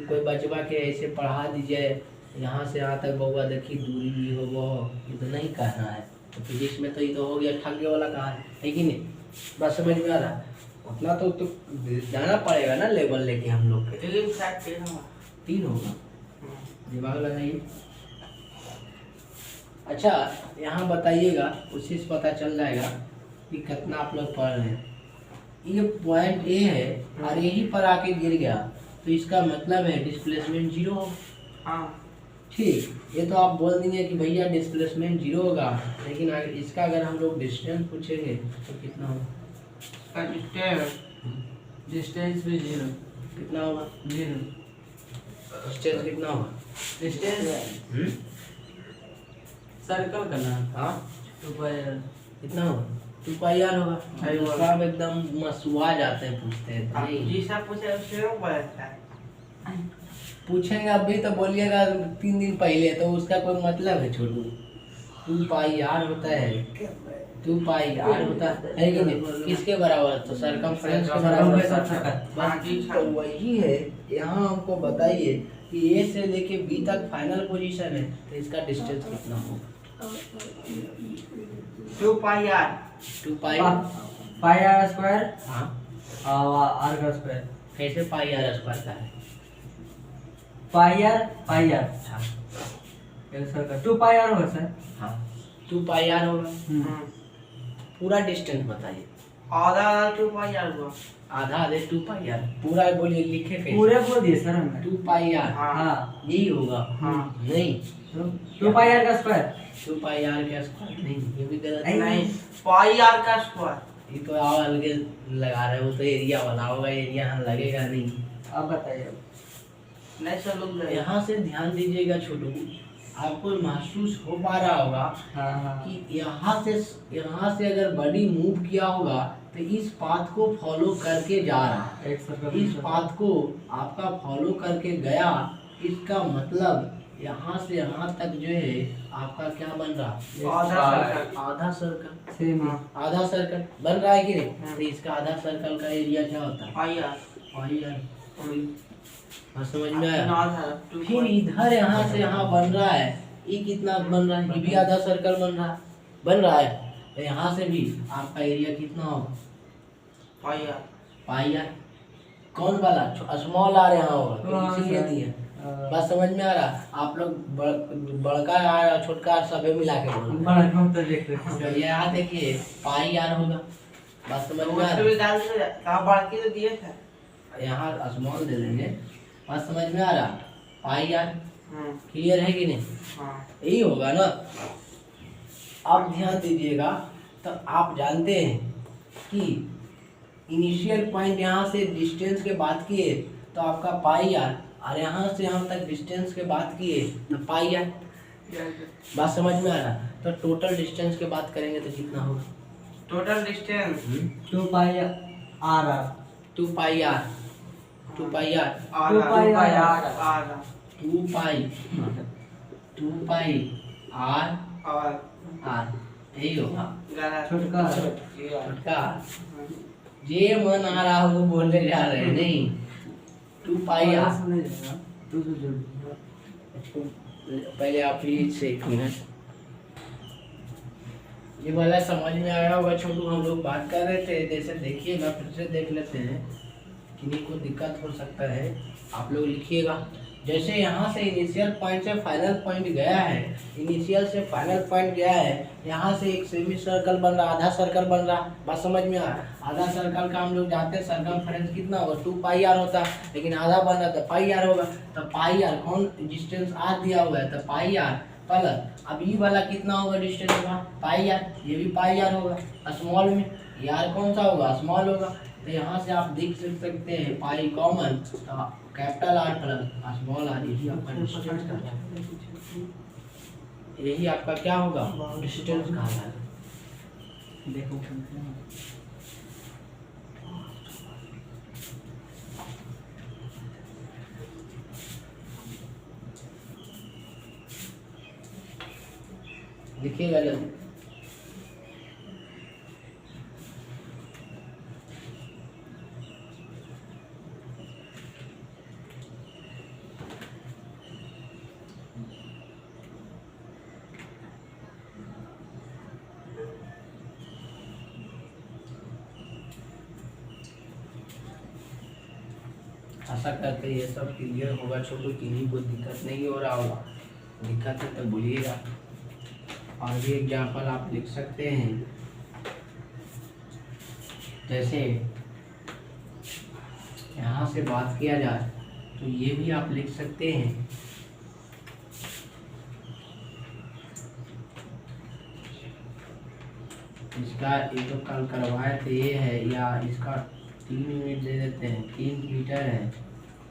कोई बचवा के ऐसे पढ़ा दीजिए यहाँ से यहाँ तक बउआ देखिए दूरी भी हो वो, ये तो नहीं कहना है। तो फिजिक्स में तो ये तो हो गया ठगे वाला कहा है कि नहीं? बस समझ में आ रहा है? उतना तो जाना पड़ेगा ना लेवल लेके हम लोग के। 3 होगा, दिमाग लगाइए। अच्छा यहाँ बताइएगा, उसी से पता चल जाएगा कि कितना आप लोग पढ़ रहे हैं। ये पॉइंट ए है और यहीं पर आके गिर गया तो इसका मतलब है डिस्प्लेसमेंट 0 होगा। हाँ ठीक, ये तो आप बोल देंगे कि भैया डिस्प्लेसमेंट 0 होगा, लेकिन इसका अगर हम लोग डिस्टेंस पूछेंगे तो कितना होगा? डिस्टेंस भी 0। कितना होगा? 0। डिस्टेंस कितना होगा? डिस्टेंस सर्कल करना। हाँ 2 पाई आर। कितना होगा? 2 पाई आर होगा। सब एकदम मसुआ जाते हैं पूछते हैं तो नहीं जी सब पूछे उससे पूछेंगे अभी तो बोलिएगा 3 दिन पहले, तो उसका कोई मतलब है छोटू? 2 पाई आर होता है, 2 पाई आर होता है कि नहीं? किसके बराबर? तो सरकमफ्रेंस के बराबर। तो वही है, यहाँ हमको बताइए कि ए से लेके बी तक फाइनल पोजीशन है तो इसका डिस्टेंस कितना होगा? 2 pi R. 2 pi R square. हाँ, आर का स्क्वायर। कैसे पाई आर स्क्वायर का है? Pi R. हाँ 2 पाई आर होगा सर। हाँ 2 पाई आर होगा। पूरा डिस्टेंस बताइए। आधा 2 पाई आर हुआ। आधा आधे 2 पाई आर, पूरा बोलिए, लिखे कैसे? पूरे बोल दिए सर हमने। 2 पाई आर। हाँ यही होगा। हाँ नहीं, 2 पाई आर का स्क्वायर। 2 पाई आर का स्क्वायर नहीं, ये भी गलत है। नहीं पाई आर का स्क्वायर। ये तो आप अलग लगा रहे हो, तो एरिया वाला होगा, एरिया यहाँ लगेगा नहीं। आप बताइए। नहीं सर लोग यहाँ से ध्यान दीजिएगा छोटू, आपको महसूस हो पा रहा होगा कि यहाँ से अगर बॉडी मूव किया होगा तो इस पाथ को फॉलो करके जा रहा है, इस पाथ को आपका फॉलो करके गया, इसका मतलब यहाँ से यहाँ तक जो है आपका क्या बन रहा? आधा सर्कल। सेम आधा सर्कल बन रहा है कि नहीं? तो इसका आधा सर्कल का एरिया क्या होता है? Pi R. हाँ, समझ में आया। ना था फिर इधर यहाँ से यहाँ बन रहा है, ये कितना बन रहा है, ये भी आधा सर्कल बन रहा है। तो यहाँ से भी आपका एरिया कितना होगा, पाई आर। Pi are. कौन वाला, स्मॉल आर यहाँ होगा, इसीलिए दिया। बस समझ में आ रहा। आप लोग बड़का आर और छोटका आर सबे मिला के बोल। तो यहाँ देखिए पाई आर होगा, बस समझ में आ उसमें रहा। भी डाल दीजिए, कहाँ बाकी तो दिए थे। यहाँ स्मॉल दे देंगे, बस समझ में आ रहा। पाई आर क्लियर है कि नहीं, हाँ। यही होगा ना। आप ध्यान दीजिएगा, तो आप जानते हैं कि इनिशियल पॉइंट यहाँ से डिस्टेंस के बात किए तो आपका पाई आर, और यहाँ से यहाँ तक डिस्टेंस के बात किए तो पाई आर। बात समझ में आ रहा। तो टोटल डिस्टेंस की बात करेंगे तो कितना होगा, total distance 2 pi R, 2 pi R, 2 pi R, 2 pi R 2 pi R और आर, यही होगा। छोटका जे मन आ रहा हो बोलने जा रहे हैं, नहीं 2 पाई आर। पहले आप प्लीज से 1 मिनट, ये वाला समझ में आया होगा छोटू। हम लोग बात कर रहे थे, जैसे देखिएगा, फिर से देख लेते हैं, किन्हीं को दिक्कत हो सकता है। आप लोग लिखिएगा, जैसे यहाँ से इनिशियल पॉइंट से फाइनल पॉइंट गया है, इनिशियल से फाइनल पॉइंट गया है, यहाँ से एक सेमी सर्कल बन रहा, आधा सर्कल बन रहा। बात समझ में आ रहा। आधा सर्कल का हम लोग जानते हैं सर्कमफेरेंस कितना होगा, 2 पाई आर होता है, लेकिन आधा बन रहा तो पाई आर होगा। तो पाई आर कौन डिस्टेंस आर दिया हुआ है, तो पाई आर प्लस, अब ये वाला कितना होगा डिस्टेंस होगा, पाई आर, ये भी पाई आर होगा स्मॉल में, ये आर कौन सा होगा, स्मॉल होगा। तो यहाँ से आप देख सकते हैं पाई कॉमन, तो capital R plus small R, यही आपका डिस्टेंस का, यही आपका क्या होगा, डिस्टेंस कहा है। देखो लिखिएगा जल्दी। आशा करते हैं ये सब क्लियर होगा छोटू, किन्हीं को दिक्कत नहीं हो रहा होगा। दिक्कत है तो बोलिएगा। और भी एग्जाम्पल आप लिख सकते हैं, जैसे यहाँ से बात किया जाए तो ये भी आप लिख सकते हैं। इसका एक तो कल करवाए थे, ये है, या इसका 3 यूनिट दे देते हैं। 3 मीटर है,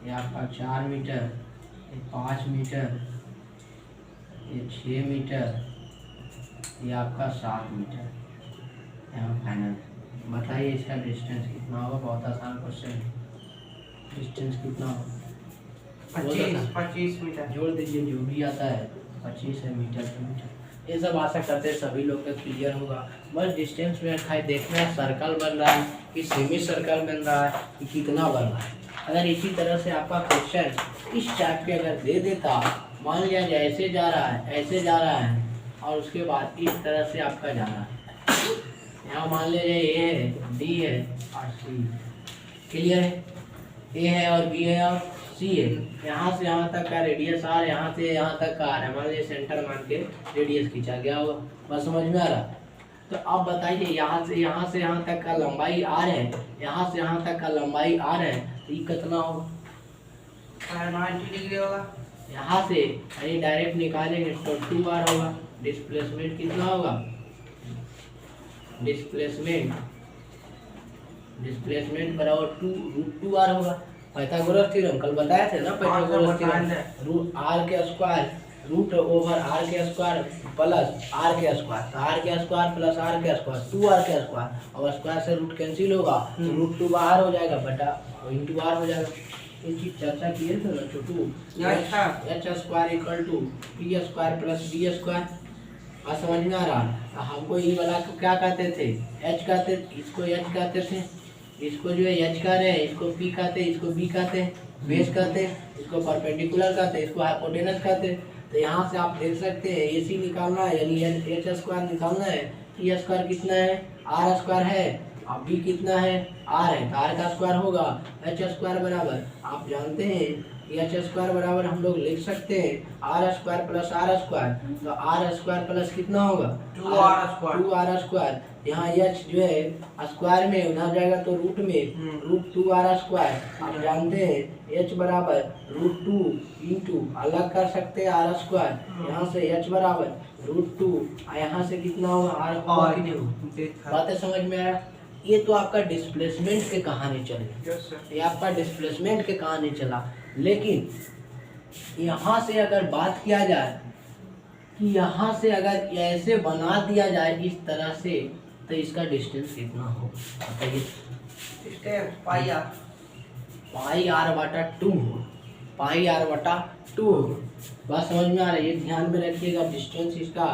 ये आपका 4 मीटर, ये 5 मीटर, ये 6 मीटर, ये आपका 7 मीटर। यहाँ फाइनल बताइए इसका डिस्टेंस कितना होगा। बहुत आसान क्वेश्चन है। डिस्टेंस कितना होगा, 25 मीटर जोड़ दीजिए, जो भी आता है 25 है मीटर से मीटर। ये सब आशा करते हैं सभी लोग का क्लियर होगा। बस डिस्टेंस में खाली देखना है सर्कल बन रहा है कि सेमी सर्कल बन रहा है कि कितना बन रहा है। अगर इसी तरह से आपका क्वेश्चन इस टाइप के अगर दे देता, मान लिया जाए ऐसे जा रहा है, ऐसे जा रहा है, और उसके बाद इस तरह से आपका जा रहा है, यहाँ मान लीजिए ए है, डी है और सी, क्लियर है। ए है और बी है और सी है। यहाँ से यहाँ तक का रेडियस आर, यहाँ से यहाँ तक का आर है, मान लीजिए सेंटर मान के रेडियस खींचा गया होगा। बस समझ में आ रहा। तो अब बताइए यहाँ से यहाँ तक का लंबाई आर है, यहाँ से यहाँ तक का लंबाई आर है, तो ये कितना होगा, 90 डिग्री होगा। यहाँ से यानी डायरेक्ट निकालेंगे तो 2 आर होगा। डिस्प्लेसमेंट कितना होगा, डिस्प्लेसमेंट बराबर 2 आर होगा। पाइथागोरस थ्योरम कल बताया थे ना, पाइथागोरस थ्योरम, रूट आर के स्क्वायर रूट ओवर आर के स्क्वायर प्लस आर के स्क्वायर, तो आर के स्क्वायर प्लस आर के स्क्वायर 2 आर के स्क्वायर, और स्क्वायर से रूट कैंसिल होगा तो रूट 2 बाहर हो जाएगा, बटा इंटू आर हो जाएगा। ये चीज चर्चा किए थे ना Chhotu, H square equal to P square plus B square. आज समझ में आ रहा। हमको ये वाला को क्या कहते थे, एच कहते, इसको एच कहते थे, इसको जो है एच कह रहे हैं, इसको पी कहते हैं, इसको बी कहते हैं, बेस कहते हैं, इसको परपेंडिकुलर कहते हैं, इसको हाइपोटेनस कहते हैं। तो यहाँ से आप देख सकते हैं ए सी निकालना है यानी एच स्क्वायर निकालना है। ई स्क्वायर कितना है, आर स्क्वायर है, अब बी कितना है, आर है, तो आर का स्क्वायर होगा एच स्क्वायर बराबर, आप जानते हैं एच स्क्वायर बराबर हम लोग लिख सकते हैं R square plus R square. तो आर स्क्वायर प्लस कितना होगा, 2r स्क्वायर। 2r square. यहाँ एच जो है स्क्वायर में उधर जाएगा तो रूट में रूट 2r स्क्वायर। आप जानते हैं एच बराबर रूट 2 इंटू अलग कर सकते हैं आर स्क्वायर, यहाँ से एच बराबर रूट 2, यहाँ से कितना होगा आर बातें समझ में आया। ये तो आपका डिस्प्लेसमेंट के कहानी चल गई, ये आपका डिस्प्लेसमेंट के कहानी चला। लेकिन यहाँ से अगर बात किया जाए कि यहाँ से अगर ऐसे बना दिया जाए इस तरह से, तो इसका डिस्टेंस कितना हो बताइए। Distance pi R, pi R बटा 2 हो, पाई आर बटा 2 हो। बात समझ में आ रही है, ध्यान में रखिएगा। डिस्टेंस इसका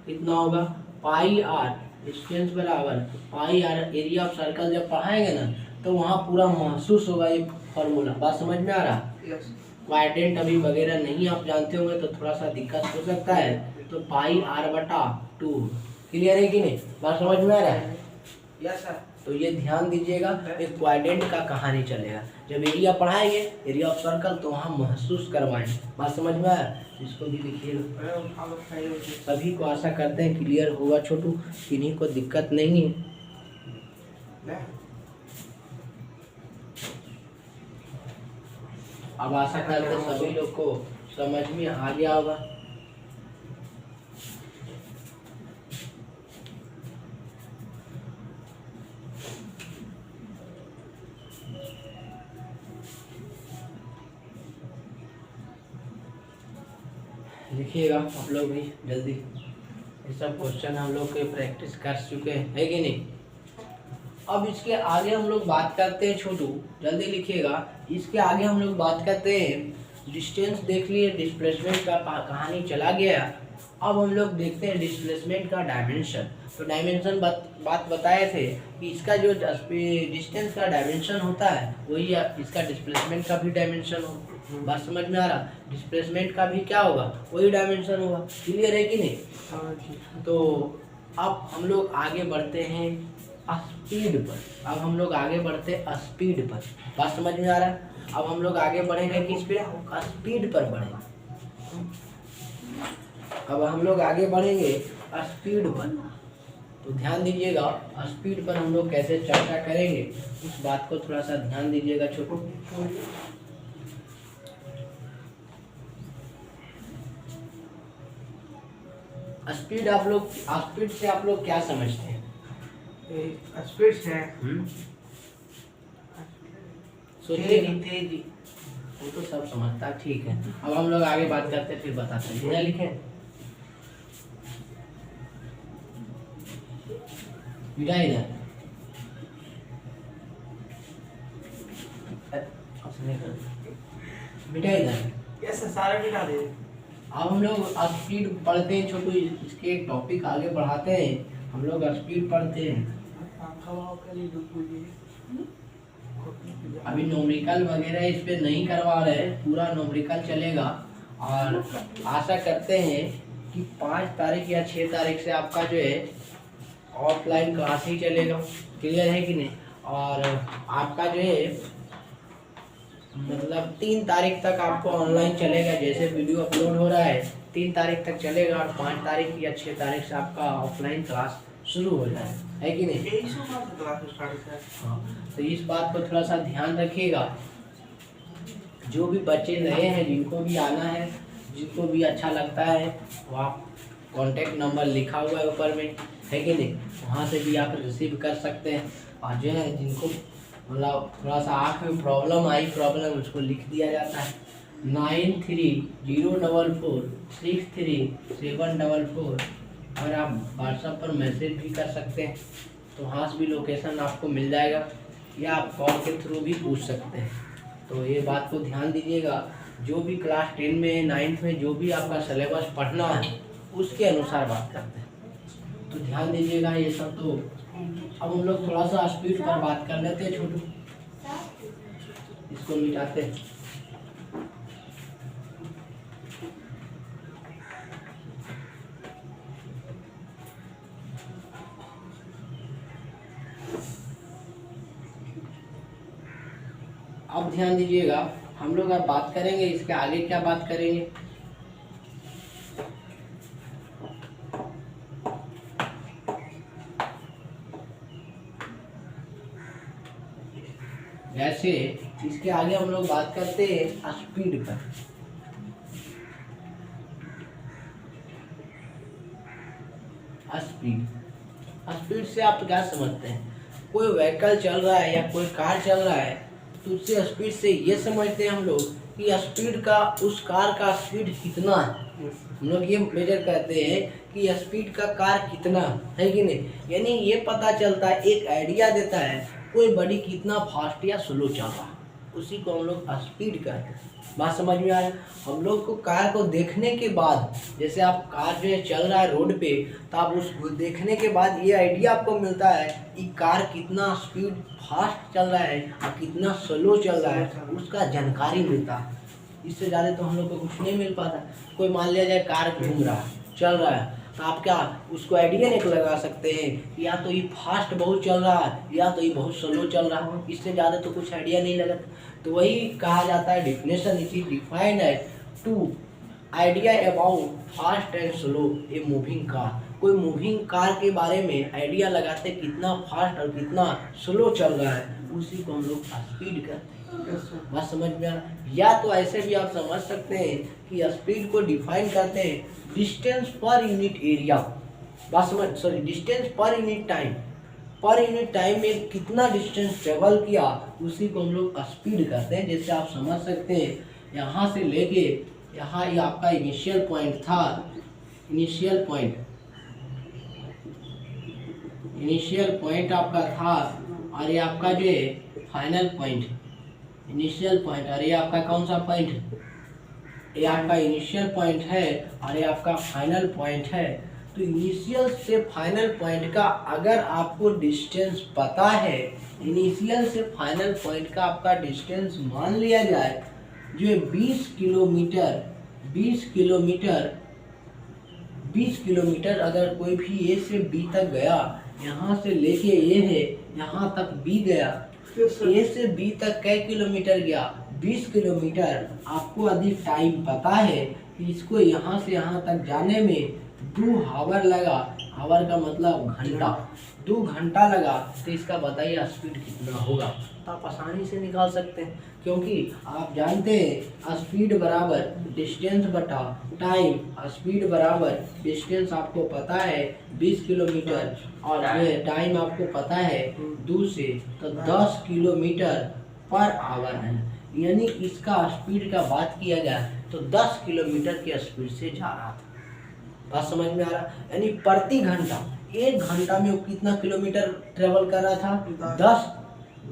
कितना होगा, पाई आर, डिस्टेंस बराबर पाई आर एरिया ऑफ सर्कल। जब पढ़ाएंगे ना तो वहाँ पूरा महसूस होगा ये फॉर्मूला। बात समझ में आ रहा। क्वाड्रेंट अभी वगैरह नहीं आप जानते होंगे तो थोड़ा सा दिक्कत हो सकता है। तो पाई आर बटा 2, क्लियर है कि नहीं, बात समझ में आ रहा है। Yes sir. तो ये ध्यान दीजिएगा, एक क्वाड्रेंट का कहानी चलेगा। जब एरिया पढ़ाएंगे एरिया ऑफ सर्कल तो वहाँ महसूस करवाएंगे। बात समझ में आया, इसको भी लिखिएगा। सभी को आशा करते हैं क्लियर होगा छोटू, किन्हीं को दिक्कत नहीं है। अब आशा करते हैं सभी लोग को समझ में आ गया होगा। लिखिएगा आप लोग भी जल्दी, ये सब क्वेश्चन हम लोग के प्रैक्टिस कर चुके हैं, है कि नहीं। अब इसके आगे हम लोग बात करते हैं छोटू, जल्दी लिखिएगा। इसके आगे हम लोग बात करते हैं डिस्टेंस, देख लिए डिस्प्लेसमेंट का कहानी चला गया। अब हम लोग देखते हैं डिस्प्लेसमेंट का डायमेंशन। तो डायमेंशन बात बताए थे कि इसका जो डिस्टेंस का डायमेंशन होता है वही इसका डिस्प्लेसमेंट का भी डायमेंशन होगा। बात समझ में आ रहा, डिस्प्लेसमेंट का भी क्या होगा, वही डायमेंशन होगा। क्लियर है कि नहीं। तो अब हम लोग आगे बढ़ते हैं स्पीड पर। अब हम लोग आगे बढ़ते हैं स्पीड पर। बात समझ में आ रहा है। अब हम लोग आगे बढ़ेंगे किस पे, स्पीड पर बढ़ेंगे। अब हम लोग आगे बढ़ेंगे स्पीड पर। तो ध्यान दीजिएगा, स्पीड पर हम लोग कैसे चर्चा करेंगे उस बात को थोड़ा सा ध्यान दीजिएगा छोटू। स्पीड आप लोग, स्पीड से आप लोग क्या समझते हैं। स्पीड है सोचिए, तेजी, वो तो सब समझता है, ठीक है। अब हम लोग आगे बात करते हैं फिर बताते हैं। लिखें मिटा इधर, मिटा इधर, यस सारे मिटा दे। अब हम लोग स्पीड पढ़ते हैं छोटू, इसके एक टॉपिक आगे बढ़ाते हैं। हम लोग स्पीड पढ़ते हैं। अभी न्यूमेरिकल वगैरह इस पे नहीं करवा रहे, पूरा न्यूमेरिकल चलेगा। और आशा करते हैं कि 5 तारीख या 6 तारीख से आपका जो है ऑफलाइन क्लास ही चलेगा। क्लियर है कि नहीं। और आपका जो है मतलब 3 तारीख तक आपको ऑनलाइन चलेगा। जैसे वीडियो अपलोड हो रहा है 3 तारीख तक चलेगा और 5 तारीख या 6 तारीख से आपका ऑफलाइन क्लास शुरू हो जाए, है कि नहीं। हाँ, तो इस बात को थोड़ा सा ध्यान रखिएगा। जो भी बच्चे नए हैं, जिनको भी आना है, जिनको भी अच्छा लगता है, वो आप कॉन्टेक्ट नंबर लिखा हुआ है ऊपर में, है कि नहीं, वहाँ से भी आप रिसीव कर सकते हैं। और जो है जिनको मतलब थोड़ा सा आँख में प्रॉब्लम आई, प्रॉब्लम उसको लिख दिया जाता है 9304463744। और आप व्हाट्सएप पर मैसेज भी कर सकते हैं, तो वहाँ से भी लोकेशन आपको मिल जाएगा, या आप कॉल के थ्रू भी पूछ सकते हैं। तो ये बात को ध्यान दीजिएगा। जो भी क्लास 10 में 9th में जो भी आपका सिलेबस पढ़ना है उसके अनुसार बात करते हैं, तो ध्यान दीजिएगा। ये सब तो अब हम लोग थोड़ा सा स्पीड पर बात कर लेते हैं छोटू, इसको मिटाते हैं। अब ध्यान दीजिएगा, हम लोग अब बात करेंगे इसके आगे क्या बात करेंगे। जैसे इसके आगे हम लोग बात करते हैं स्पीड पर। स्पीड से आप क्या समझते हैं? कोई व्हीकल चल रहा है या कोई कार चल रहा है तो उससे स्पीड से ये समझते हैं हम लोग कि स्पीड का, उस कार का स्पीड कितना है। हम लोग ये मेजर करते हैं कि स्पीड का कार कितना है कि नहीं, यानी ये पता चलता है, एक आइडिया देता है कोई बड़ी कितना फास्ट या स्लो चल रहा है, उसी को हम लोग स्पीड कहते हैं। बात समझ में आ रहा है? हम लोग को कार को देखने के बाद, जैसे आप कार जो है चल रहा है रोड पे, तो आप उसको देखने के बाद ये आइडिया आपको मिलता है कि कार कितना स्पीड फास्ट चल रहा है और कितना स्लो चल रहा है, उसका जानकारी मिलता है। इससे ज़्यादा तो हम लोग को कुछ नहीं मिल पाता। कोई मान लिया जाए कार घूम रहा है, चल रहा है, तो आप क्या उसको आइडिया नहीं लगा सकते हैं या तो ये फास्ट बहुत चल रहा है या तो ये बहुत स्लो चल रहा है। इससे ज़्यादा तो कुछ आइडिया नहीं लगा। तो वही कहा जाता है, definition it is defined as to idea about fast and slow a moving car. कोई मूविंग कार के बारे में आइडिया लगाते कितना फास्ट और कितना स्लो चल रहा है, उसी को हम लोग स्पीड कहते हैं। बात समझ में आ रहा? या तो ऐसे भी आप समझ सकते हैं कि स्पीड को डिफाइन करते हैं डिस्टेंस पर यूनिट एरिया। बात समझ, सॉरी, डिस्टेंस पर यूनिट टाइम। पर यूनिट टाइम में कितना डिस्टेंस ट्रेवल किया, उसी को हम लोग स्पीड कहते हैं। जैसे आप समझ सकते हैं, यहाँ से लेके यहाँ ये आपका इनिशियल पॉइंट था, इनिशियल पॉइंट आपका था, और ये आपका जो है फाइनल पॉइंट, इनिशियल पॉइंट, और ये आपका कौन सा पॉइंट? ये आपका इनिशियल पॉइंट है और ये आपका फाइनल पॉइंट है। तो इनिशियल से फाइनल पॉइंट का अगर आपको डिस्टेंस पता है, इनिशियल से फाइनल पॉइंट का आपका डिस्टेंस मान लिया जाए जो है 20 किलोमीटर, अगर कोई भी ए से बी तक गया, यहाँ से लेके ए है यहाँ तक बी गया, ए से बी तक कै किलोमीटर गया? 20 किलोमीटर। आपको यदि टाइम पता है कि इसको यहाँ से यहाँ तक जाने में 2 आवर लगा, आवर का मतलब घंटा, 2 घंटा लगा, तो इसका बताइए स्पीड कितना होगा? तो आप आसानी से निकाल सकते हैं, क्योंकि आप जानते हैं स्पीड बराबर डिस्टेंस बटा टाइम। स्पीड बराबर डिस्टेंस आपको पता है 20 किलोमीटर और ये टाइम आपको पता है 2 से, तो 10 किलोमीटर पर आवर है। यानी इसका स्पीड का बात किया जाए तो 10 किलोमीटर की स्पीड से जा रहा था। बात समझ में आ रहा? यानी प्रति घंटा, 1 घंटा में वो कितना किलोमीटर ट्रेवल कर रहा था?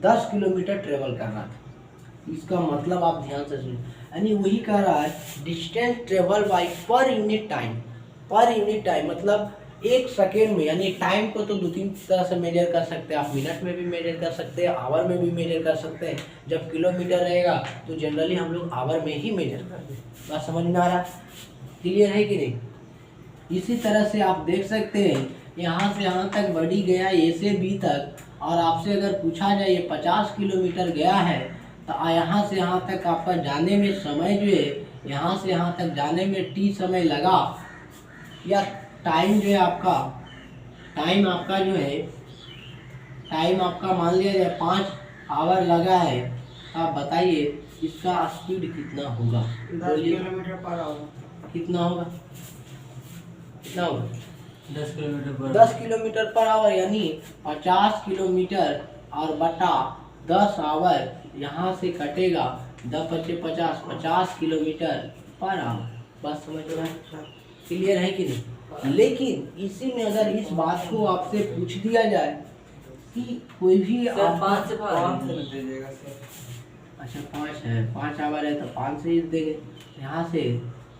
10 किलोमीटर ट्रेवल कर रहा था। इसका मतलब आप ध्यान से सुनिए, यानी वही कह रहा है distance travel by per unit time. पर यूनिट टाइम मतलब 1 सेकेंड में, यानी टाइम को तो 2-3 तरह से मेजर कर सकते हैं आप। मिनट में भी मेजर कर सकते हैं, आवर में भी मेजर कर सकते हैं। जब किलोमीटर रहेगा तो जनरली हम लोग आवर में ही मेजर करते हैं। बात समझ में आ रहा? क्लियर है कि नहीं? इसी तरह से आप देख सकते हैं, यहाँ से यहाँ तक बढ़ी गया ए से बी तक, और आपसे अगर पूछा जाए ये 50 किलोमीटर गया है, तो यहाँ से यहाँ तक आपका जाने में समय जो है, यहाँ से यहाँ तक जाने में टी समय लगा, या टाइम जो है आपका, टाइम आपका जो है, टाइम आपका मान लिया जाए 5 आवर लगा है, आप बताइए इसका स्पीड कितना होगा? 10 किलोमीटर पर आवर। कितना होगा? कितना होगा? 10 किलोमीटर पर आवर, यानी 50 किलोमीटर और बटा 10 आवर यहाँ से कटेगा, 50 किलोमीटर पर आवर। बात समझ रहे हैं? क्लियर है कि नहीं? लेकिन इसी में अगर इस बात को आपसे पूछ दिया जाए कि कोई भी सर 5 से 5 दे देगा सर। अच्छा 5 है, 5 आवर है तो 5 से ही देंगे। यहाँ से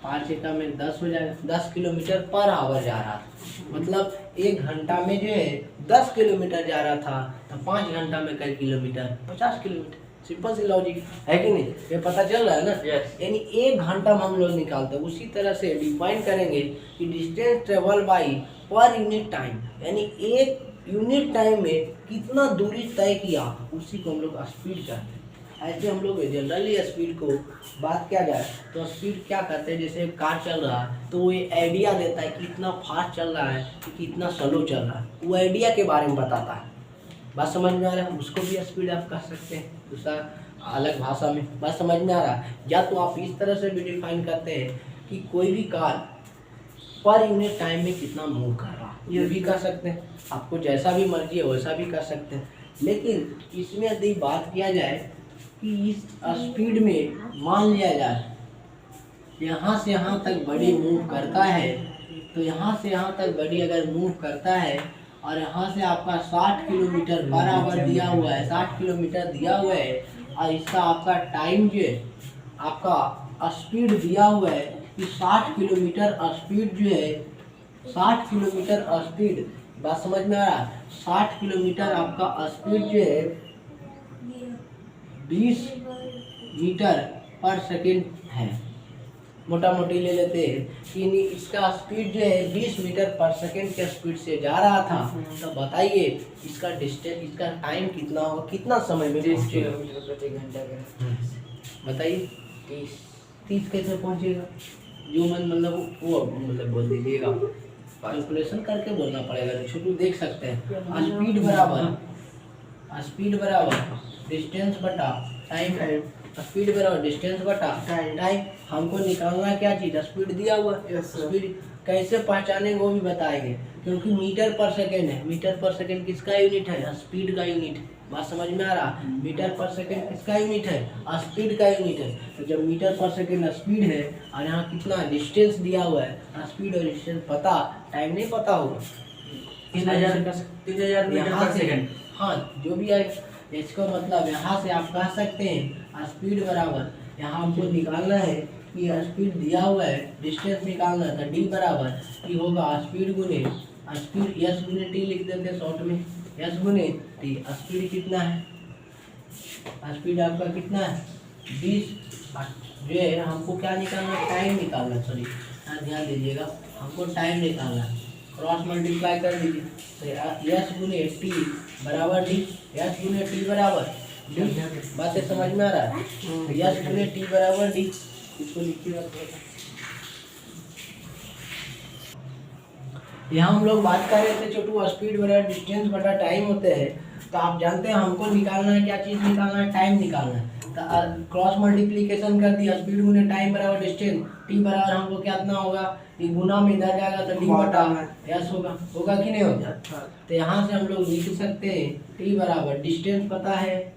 5 एकड़ में 10 हो जाएगा, 10 किलोमीटर पर आवर जा रहा था। मतलब 1 घंटा में जो है 10 किलोमीटर जा रहा था, तो 5 घंटा में कई किलोमीटर, 50 किलोमीटर। सिंपल सी लॉजिक है कि नहीं, ये पता चल रहा है ना। Yes. यानी 1 घंटा में हम लोग निकालते हैं। उसी तरह से डिफाइन करेंगे कि distance travel by per unit time, यानी 1 यूनिट टाइम में कितना दूरी तय किया, उसी को हम लोग स्पीड कहते हैं। ऐसे हम लोग जनरली स्पीड को बात किया जाए तो स्पीड क्या कहते हैं, जैसे कार चल रहा है तो वो ये आइडिया देता है कि कितना फास्ट चल रहा है कि कितना स्लो चल रहा है, वो आइडिया के बारे में बताता है। बात समझ में आ रहा है, उसको भी स्पीड आप कह सकते हैं दूसरा अलग भाषा में। बात समझ में आ रहा है, या तो आप इस तरह से भी डिफाइन करते हैं कि कोई भी कार पर यूनिट टाइम में कितना मूव कर रहा है, ये भी कर सकते हैं। आपको जैसा भी मर्जी है वैसा भी कर सकते हैं। लेकिन इसमें यदि बात किया जाए कि इस स्पीड में मान लिया जाए यहाँ से यहाँ तक बॉडी मूव करता है, तो यहाँ से यहाँ तक बॉडी अगर मूव करता है और यहाँ से आपका 60 किलोमीटर पर आवर दिया हुआ है, 60 किलोमीटर दिया हुआ है, और इसका आपका टाइम जो है, आपका स्पीड दिया हुआ है कि 60 किलोमीटर स्पीड जो है, 60 किलोमीटर स्पीड, बात समझ में आ रहा है, 60 किलोमीटर आपका स्पीड जो है 20 मीटर पर सेकेंड है। मोटा मोटी ले लेते हैं कि इसका स्पीड जो है 20 मीटर पर सेकेंड के स्पीड से जा रहा था, तो बताइए इसका डिस्टेंस, इसका टाइम कितना होगा, कितना समय में 30 पहुंचेगा? किलोमीटर प्रति घंटा का। बताइए 30 कैसे पहुंचेगा? जो मतलब वो मतलब बोल दीजिएगा, कैलकुलेशन करके बोलना पड़ेगा। छोटू देख सकते हैं, स्पीड बराबर डिस्टेंस बटा टाइम, स्पीड बराबर डिस्टेंस बटा टाइम। हमको निकालना क्या चीज़, स्पीड दिया हुआ। स्पीड कैसे पहचानेंगे वो भी बताएंगे, क्योंकि मीटर पर सेकेंड है। मीटर पर सेकेंड किसका यूनिट है? स्पीड का यूनिट। बात समझ में आ रहा? मीटर पर सेकेंड किसका यूनिट है? स्पीड का यूनिट है। तो जब मीटर पर सेकेंड स्पीड है और यहाँ कितना डिस्टेंस दिया हुआ है, स्पीड और डिस्टेंस पता, टाइम नहीं पता होगा। 3000 मीटर पर सेकंड। हाँ, जो भी है इसका मतलब यहाँ से आप कह सकते हैं स्पीड बराबर, यहाँ हमको निकालना है कि स्पीड दिया हुआ है, डिस्टेंस निकालना है, तो डी बराबर की होगा स्पीड गुने स्पीड, एस गुने टी लिख देते हैं शॉर्ट में, एस गुने टी। स्पीड कितना है? स्पीड आपका कितना है? 20। जो है हमको क्या निकालना है? टाइम निकालना है। सॉरी, ध्यान दीजिएगा, हमको टाइम निकालना है। क्रॉस मल्टीप्लाई कर दीजिए, तो एस गुने टी बराबर डी, एस गुने टी बराबर डी। बातें समझ में आ रहा है? एस गुने टी बराबर डी, इसको लिखिएगा। यहाँ हम लोग बात कर रहे थे छोटू, स्पीड बराबर डिस्टेंस बटा टाइम होते हैं। तो आप जानते हैं हमको निकालना है, क्या चीज़ निकालना है? टाइम निकालना है। तो क्रॉस मल्टीप्लिकेशन कर दिया, स्पीड गुने टाइम बराबर डिस्टेंस, टी बराबर हमको कितना होगा, ये गुना में इधर जाएगा तो डी बटा एस होगा कि नहीं होगा? तो यहाँ से हम लोग लिख सकते हैं टी बराबर डिस्टेंस पता है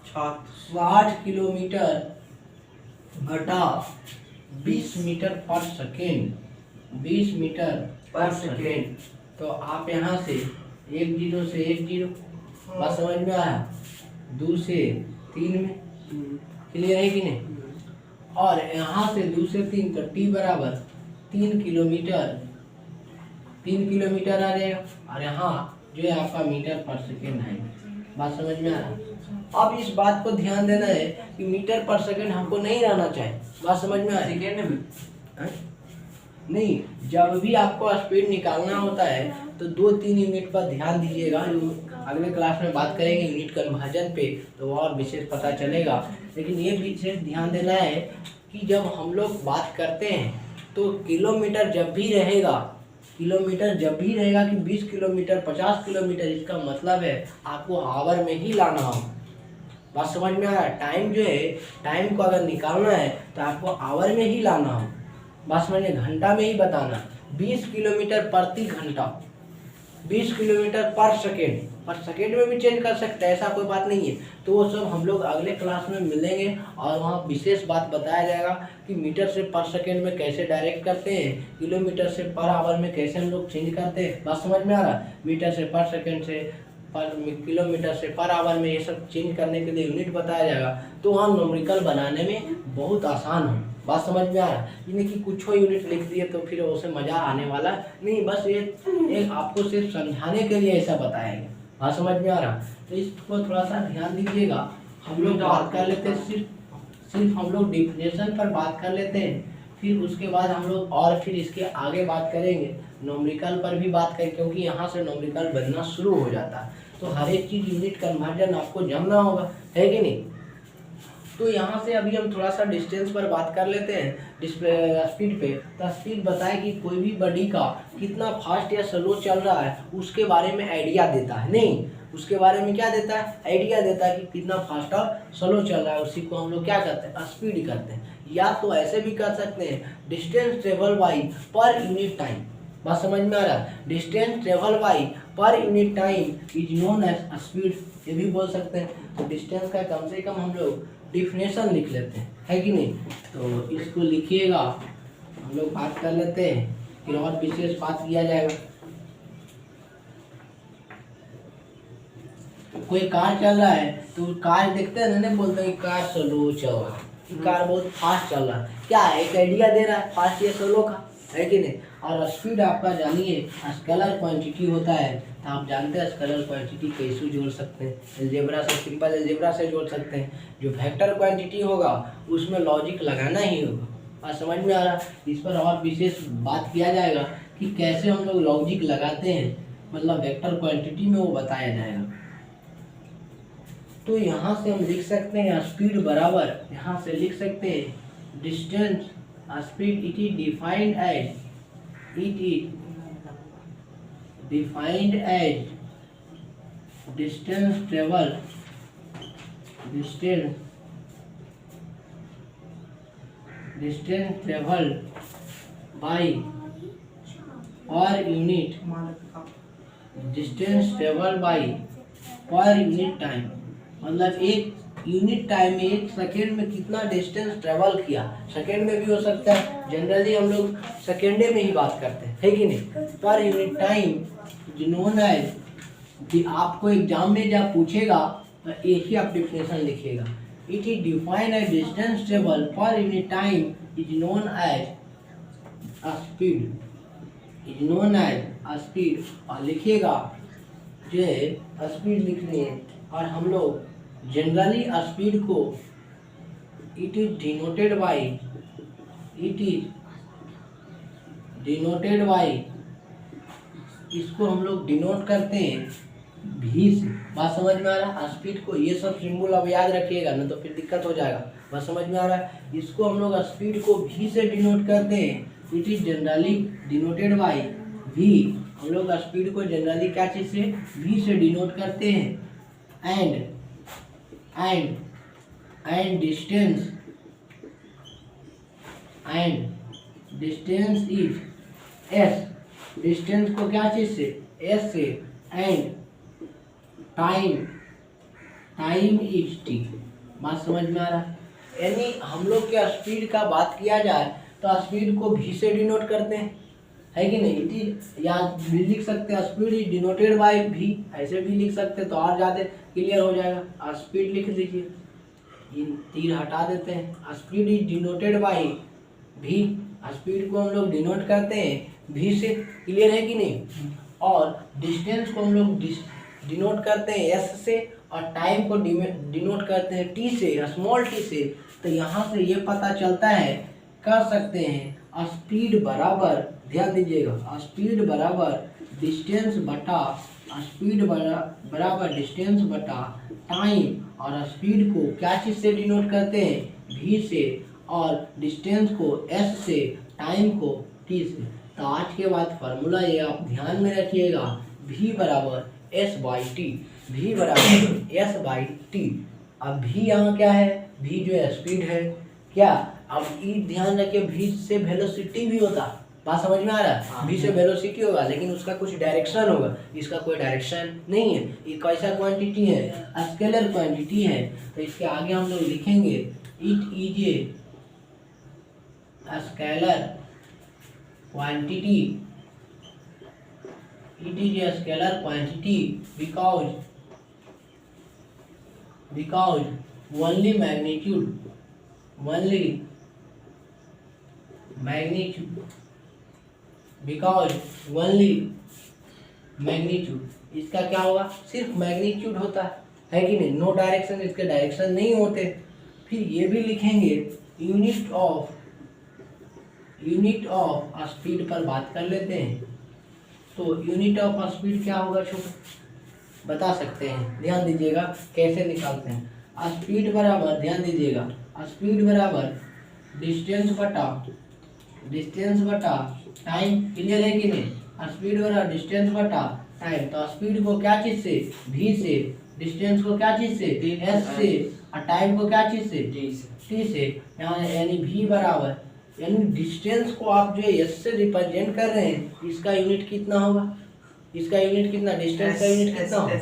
60 किलोमीटर बटा 20 मीटर पर सेकेंड, 20 मीटर पर सेकेंड। तो आप यहाँ से 1 0 से 1 0, बात समझ में आया? 2 से 3 में क्लियर है कि नहीं? और यहाँ से 2 से 3, तो टी बराबर 3 किलोमीटर आ जाएगा, और यहाँ जो है आपका मीटर पर सेकेंड है। बात समझ में आ रहा? अब इस बात को ध्यान देना है कि मीटर पर सेकेंड हमको नहीं रहना चाहिए। बात समझ में आ रही? सेकेंड में नहीं, जब भी आपको स्पीड निकालना होता है तो 2-3 यूनिट पर ध्यान दीजिएगा। अगले क्लास में बात करेंगे यूनिट कन्वर्जन पे, तो और विशेष पता चलेगा। लेकिन ये विशेष ध्यान देना है कि जब हम लोग बात करते हैं तो किलोमीटर जब भी रहेगा कि 20 किलोमीटर 50 किलोमीटर, इसका मतलब है आपको आवर में ही लाना हो। बात समझ में आ रहा है? टाइम जो है, टाइम को अगर निकालना है तो आपको आवर में ही लाना हो। बात समझिए, घंटा में ही बताना। 20 किलोमीटर प्रति घंटा, 20 किलोमीटर पर सेकेंड में भी चेंज कर सकते हैं, ऐसा कोई बात नहीं है। तो वो सब हम लोग अगले क्लास में मिलेंगे और वहाँ विशेष बात बताया जाएगा कि मीटर से पर सेकेंड में कैसे डायरेक्ट करते हैं, किलोमीटर से पर आवर में कैसे हम लोग चेंज करते हैं। बात समझ में आ रहा है? मीटर से पर सेकेंड से पर किलोमीटर से पर आवर में, ये सब चेंज करने के लिए यूनिट बताया जाएगा, तो वहाँ न्यूमेरिकल बनाने में बहुत आसान हो। बात समझ में आ रहा है? यानी कि कुछ यूनिट लिख दिए तो फिर उसे मज़ा आने वाला नहीं, बस ये एक आपको सिर्फ समझाने के लिए ऐसा बताया गया। बात समझ में आ रहा? तो इसको थोड़ा सा ध्यान दीजिएगा। हम लोग बात कर लेते हैं सिर्फ हम लोग डिफिनेशन पर बात कर लेते हैं, फिर उसके बाद हम लोग और फिर इसके आगे बात करेंगे, न्यूमेरिकल पर भी बात करें, क्योंकि यहाँ से न्यूमेरिकल बनना शुरू हो जाता है। तो हर एक चीज़ यूनिट कन्वर्जन आपको जानना होगा, है कि नहीं? तो यहाँ से अभी हम थोड़ा सा डिस्टेंस पर बात कर लेते हैं, स्पीड पे। तो स्पीड बताए कि कोई भी बॉडी का कितना फास्ट या स्लो चल रहा है उसके बारे में आइडिया देता है। नहीं, उसके बारे में क्या देता है? आइडिया देता है कि कितना फास्ट और स्लो चल रहा है। उसी को हम लोग क्या करते हैं? स्पीड करते हैं। या तो ऐसे भी कर सकते हैं, distance travel by per unit time. बात समझ में आ रहा है? Distance travel by per unit time is known as speed, ये भी बोल सकते हैं। तो डिस्टेंस का कम से कम हम लोग डिफिनेशन लिख लेते हैं, है कि नहीं? तो इसको लिखिएगा, हम लोग बात कर लेते हैं, फिर और विशेष बात किया जाएगा। कोई कार चल रहा है तो कार देखते हैं ना, बोलते हैं कार स्लो चल रहा है, कार बहुत फास्ट चल रहा है। क्या है? एक आइडिया दे रहा है फास्ट या स्लो का, है कि नहीं? और स्पीड आपका जानिए स्केलर क्वांटिटी होता है। तो आप जानते हैं स्केलर क्वांटिटी कैसे जोड़ सकते हैं? अलजेब्रा से, सिंपल अलजेब्रा से जोड़ सकते हैं। जो वेक्टर क्वांटिटी होगा उसमें लॉजिक लगाना ही होगा। और समझ में आ रहा? इस पर और विशेष बात किया जाएगा कि कैसे हम लोग लॉजिक लगाते हैं, मतलब वेक्टर क्वांटिटी में वो बताया जाएगा। तो यहाँ से हम लिख सकते हैं स्पीड बराबर, यहाँ से लिख सकते हैं distance speed it is defined as distance travel by per unit, distance travel by per unit time. मतलब एक यूनिट टाइम में, एक सेकेंड में कितना डिस्टेंस ट्रेवल किया। सेकेंड में भी हो सकता है, जनरली हम लोग सेकेंडे में ही बात करते हैं, है कि नहीं? Per unit time known as, आपको एग्जाम में जब पूछेगा तो एक ही आप डिफिनेशन लिखिएगा, it is defined as distance travel per unit time is known as speed, और लिखिएगा जो स्पीड लिखनी है। और हम लोग जनरली स्पीड को इट इज डिनोटेड बाई, इसको हम लोग डिनोट करते हैं भी से। बात समझ में आ रहा है? स्पीड को ये सब सिंबल अब याद रखिएगा, ना तो फिर दिक्कत हो जाएगा। बात समझ में आ रहा है? इसको हम लोग स्पीड को भी से डिनोट करते हैं, it is generally denoted by भी। हम लोग स्पीड को जनरली क्या चीज़ से? भी से डिनोट करते हैं। And distance is S, distance को क्या चीज से? एस से। And time is T. बात समझ में आ रहा है? यानी हम लोग के स्पीड का बात किया जाए तो स्पीड को भी से डिनोट करते हैं, है कि नहीं? इट या भी लिख सकते हैं स्पीड इज डिनोटेड बाय भी, ऐसे भी लिख सकते हैं तो और ज़्यादा क्लियर हो जाएगा। स्पीड लिख लीजिए, इन तीर हटा देते हैं। स्पीड इज डिनोटेड बाय भी, स्पीड को हम लोग डिनोट करते हैं भी से, क्लियर है कि नहीं? और डिस्टेंस को हम लोग डिनोट करते हैं एस से, और टाइम को डिनोट करते हैं टी से, स्मॉल टी से। तो यहाँ से ये पता चलता है, कर सकते हैं स्पीड बराबर, ध्यान दीजिएगा, स्पीड बराबर डिस्टेंस बटा टाइम। और स्पीड को क्या चीज़ से डिनोट करते हैं? भी से, और डिस्टेंस को एस से, टाइम को टी से। तो आज के बाद फार्मूला ये आप ध्यान में रखिएगा, भी बराबर एस बाई टी, भी बराबर एस बाई टी। अब भी यहाँ क्या है? भी जो है स्पीड है, क्या? अब ये ध्यान रखिए, भी से वेलोसिटी भी होता। बात समझ में आ रहा है? भी से वेलोसिटी होगा, लेकिन उसका कुछ डायरेक्शन होगा, इसका कोई डायरेक्शन नहीं है। ये कैसा क्वांटिटी है? स्केलर क्वांटिटी है। तो इसके आगे हम लोग लिखेंगे it is a scalar quantity It is a scalar quantity because only magnitude because only magnitude, इसका क्या होगा, सिर्फ मैग्नीट्यूड होता है कि नहीं, नो डायरेक्शन, इसके डायरेक्शन नहीं होते। फिर ये भी लिखेंगे यूनिट ऑफ स्पीड पर बात कर लेते हैं। तो यूनिट ऑफ स्पीड क्या होगा छोटे, बता सकते हैं, ध्यान दीजिएगा कैसे निकालते हैं। स्पीड बराबर, ध्यान दीजिएगा, स्पीड बराबर डिस्टेंस बटा टाइम, क्लियर है कि नहीं, स्पीड बराबर डिस्टेंस बटा टाइम। तो स्पीड को क्या चीज से, v से, डिस्टेंस को क्या चीज से, s से, और टाइम को क्या चीज से, t से। यहाँ यानी v बराबर, यानी डिस्टेंस को आप जो s से रिप्रेजेंट कर रहे हैं, इसका यूनिट कितना होगा, इसका यूनिट कितना, डिस्टेंस का यूनिट कितना होगा,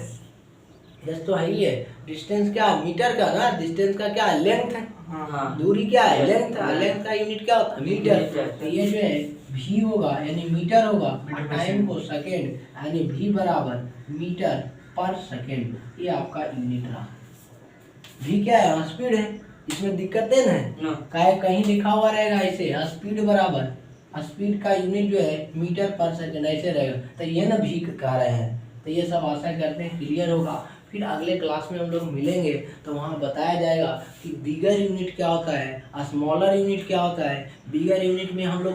यस तो है ही है। डिस्टेंस क्या, मीटर का ना, डिस्टेंस का क्या लेंथ है, दूरी क्या है, लेंथ है, लेंथ का यूनिट क्या होता है, मीटर। तो ये जो है v होगा यानी मीटर होगा, टाइम को सेकेंड, यानी v बराबर मीटर पर सेकेंड, ये आपका यूनिट रहा। v क्या है, स्पीड है, इसमें दिक्कत है ना, कहीं लिखा हुआ रहेगा ऐसे, स्पीड बराबर, स्पीड का यूनिट जो है मीटर पर सेकेंड ऐसे रहेगा, तो ये ना v कह रहे हैं। तो ये सब आशा करते हैं क्लियर होगा। फिर अगले क्लास में हम लोग मिलेंगे तो वहाँ बताया जाएगा कि बिगर यूनिट क्या होता है, स्मॉलर यूनिट क्या होता है। बिगर यूनिट में हम लोग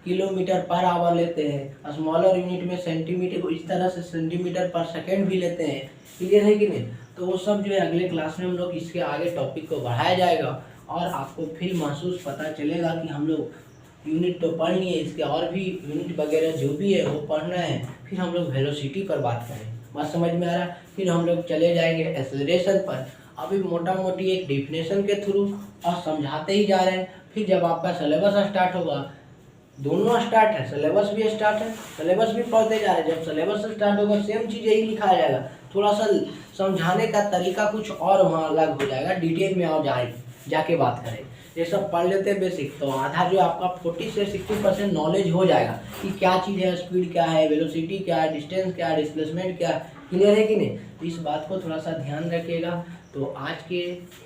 किलोमीटर पर आवर लेते हैं, स्मॉलर यूनिट में सेंटीमीटर को इस तरह से सेंटीमीटर पर सेकेंड भी लेते हैं, क्लियर है कि नहीं। तो वो सब जो है अगले क्लास में हम लोग इसके आगे टॉपिक को बढ़ाया जाएगा और आपको फिर महसूस पता चलेगा कि हम लोग यूनिट तो पढ़ लिए, इसके और भी यूनिट वगैरह जो भी है वो पढ़ना है। फिर हम लोग वेलोसिटी पर बात करें, बात समझ में आ रहा है। फिर हम लोग चले जाएंगे एक्सेलरेशन पर, अभी मोटा मोटी एक डिफिनेशन के थ्रू और समझाते ही जा रहे हैं। फिर जब आपका सिलेबस स्टार्ट होगा, दोनों स्टार्ट है, सिलेबस भी स्टार्ट है, सिलेबस भी पढ़ते जा रहे हैं। जब सिलेबस स्टार्ट होगा सेम चीज़ यही लिखा जाएगा, थोड़ा सा समझाने का तरीका कुछ और वहाँ अलग हो जाएगा, डिटेल में और जाके बात करें। ये सब पढ़ लेते हैं बेसिक, तो आधा जो आपका 40 से 60% नॉलेज हो जाएगा कि क्या चीज़ है, स्पीड क्या है, वेलोसिटी क्या है, डिस्टेंस क्या है, डिस्प्लेसमेंट क्या है, क्लियर है कि नहीं। तो इस बात को थोड़ा सा ध्यान रखिएगा। तो आज के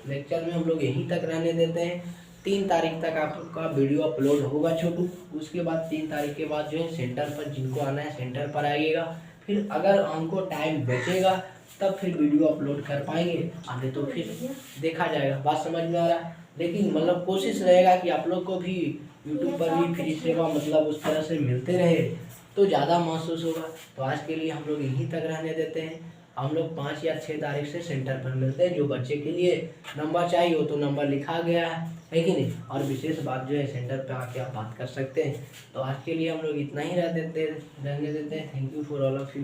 लेक्चर में हम लोग यहीं तक रहने देते हैं। 3 तारीख तक आपका वीडियो अपलोड होगा छोटू, उसके बाद 3 तारीख के बाद जो है सेंटर पर, जिनको आना है सेंटर पर आइएगा। फिर अगर हमको टाइम बचेगा तब फिर वीडियो अपलोड कर पाएंगे, आगे तो फिर देखा जाएगा। बात समझ में आ रहा है। लेकिन मतलब कोशिश रहेगा कि आप लोग को भी यूट्यूब पर भी फ्री सेवा मतलब उस तरह से मिलते रहे तो ज़्यादा महसूस होगा। तो आज के लिए हम लोग यहीं तक रहने देते हैं। हम लोग 5 या 6 तारीख से सेंटर पर मिलते हैं। जो बच्चे के लिए नंबर चाहिए हो तो नंबर लिखा गया है कि नहीं, और विशेष बात जो है सेंटर पे आके आप बात कर सकते हैं। तो आज के लिए हम लोग इतना ही रहने देते हैं। Thank you for all of you.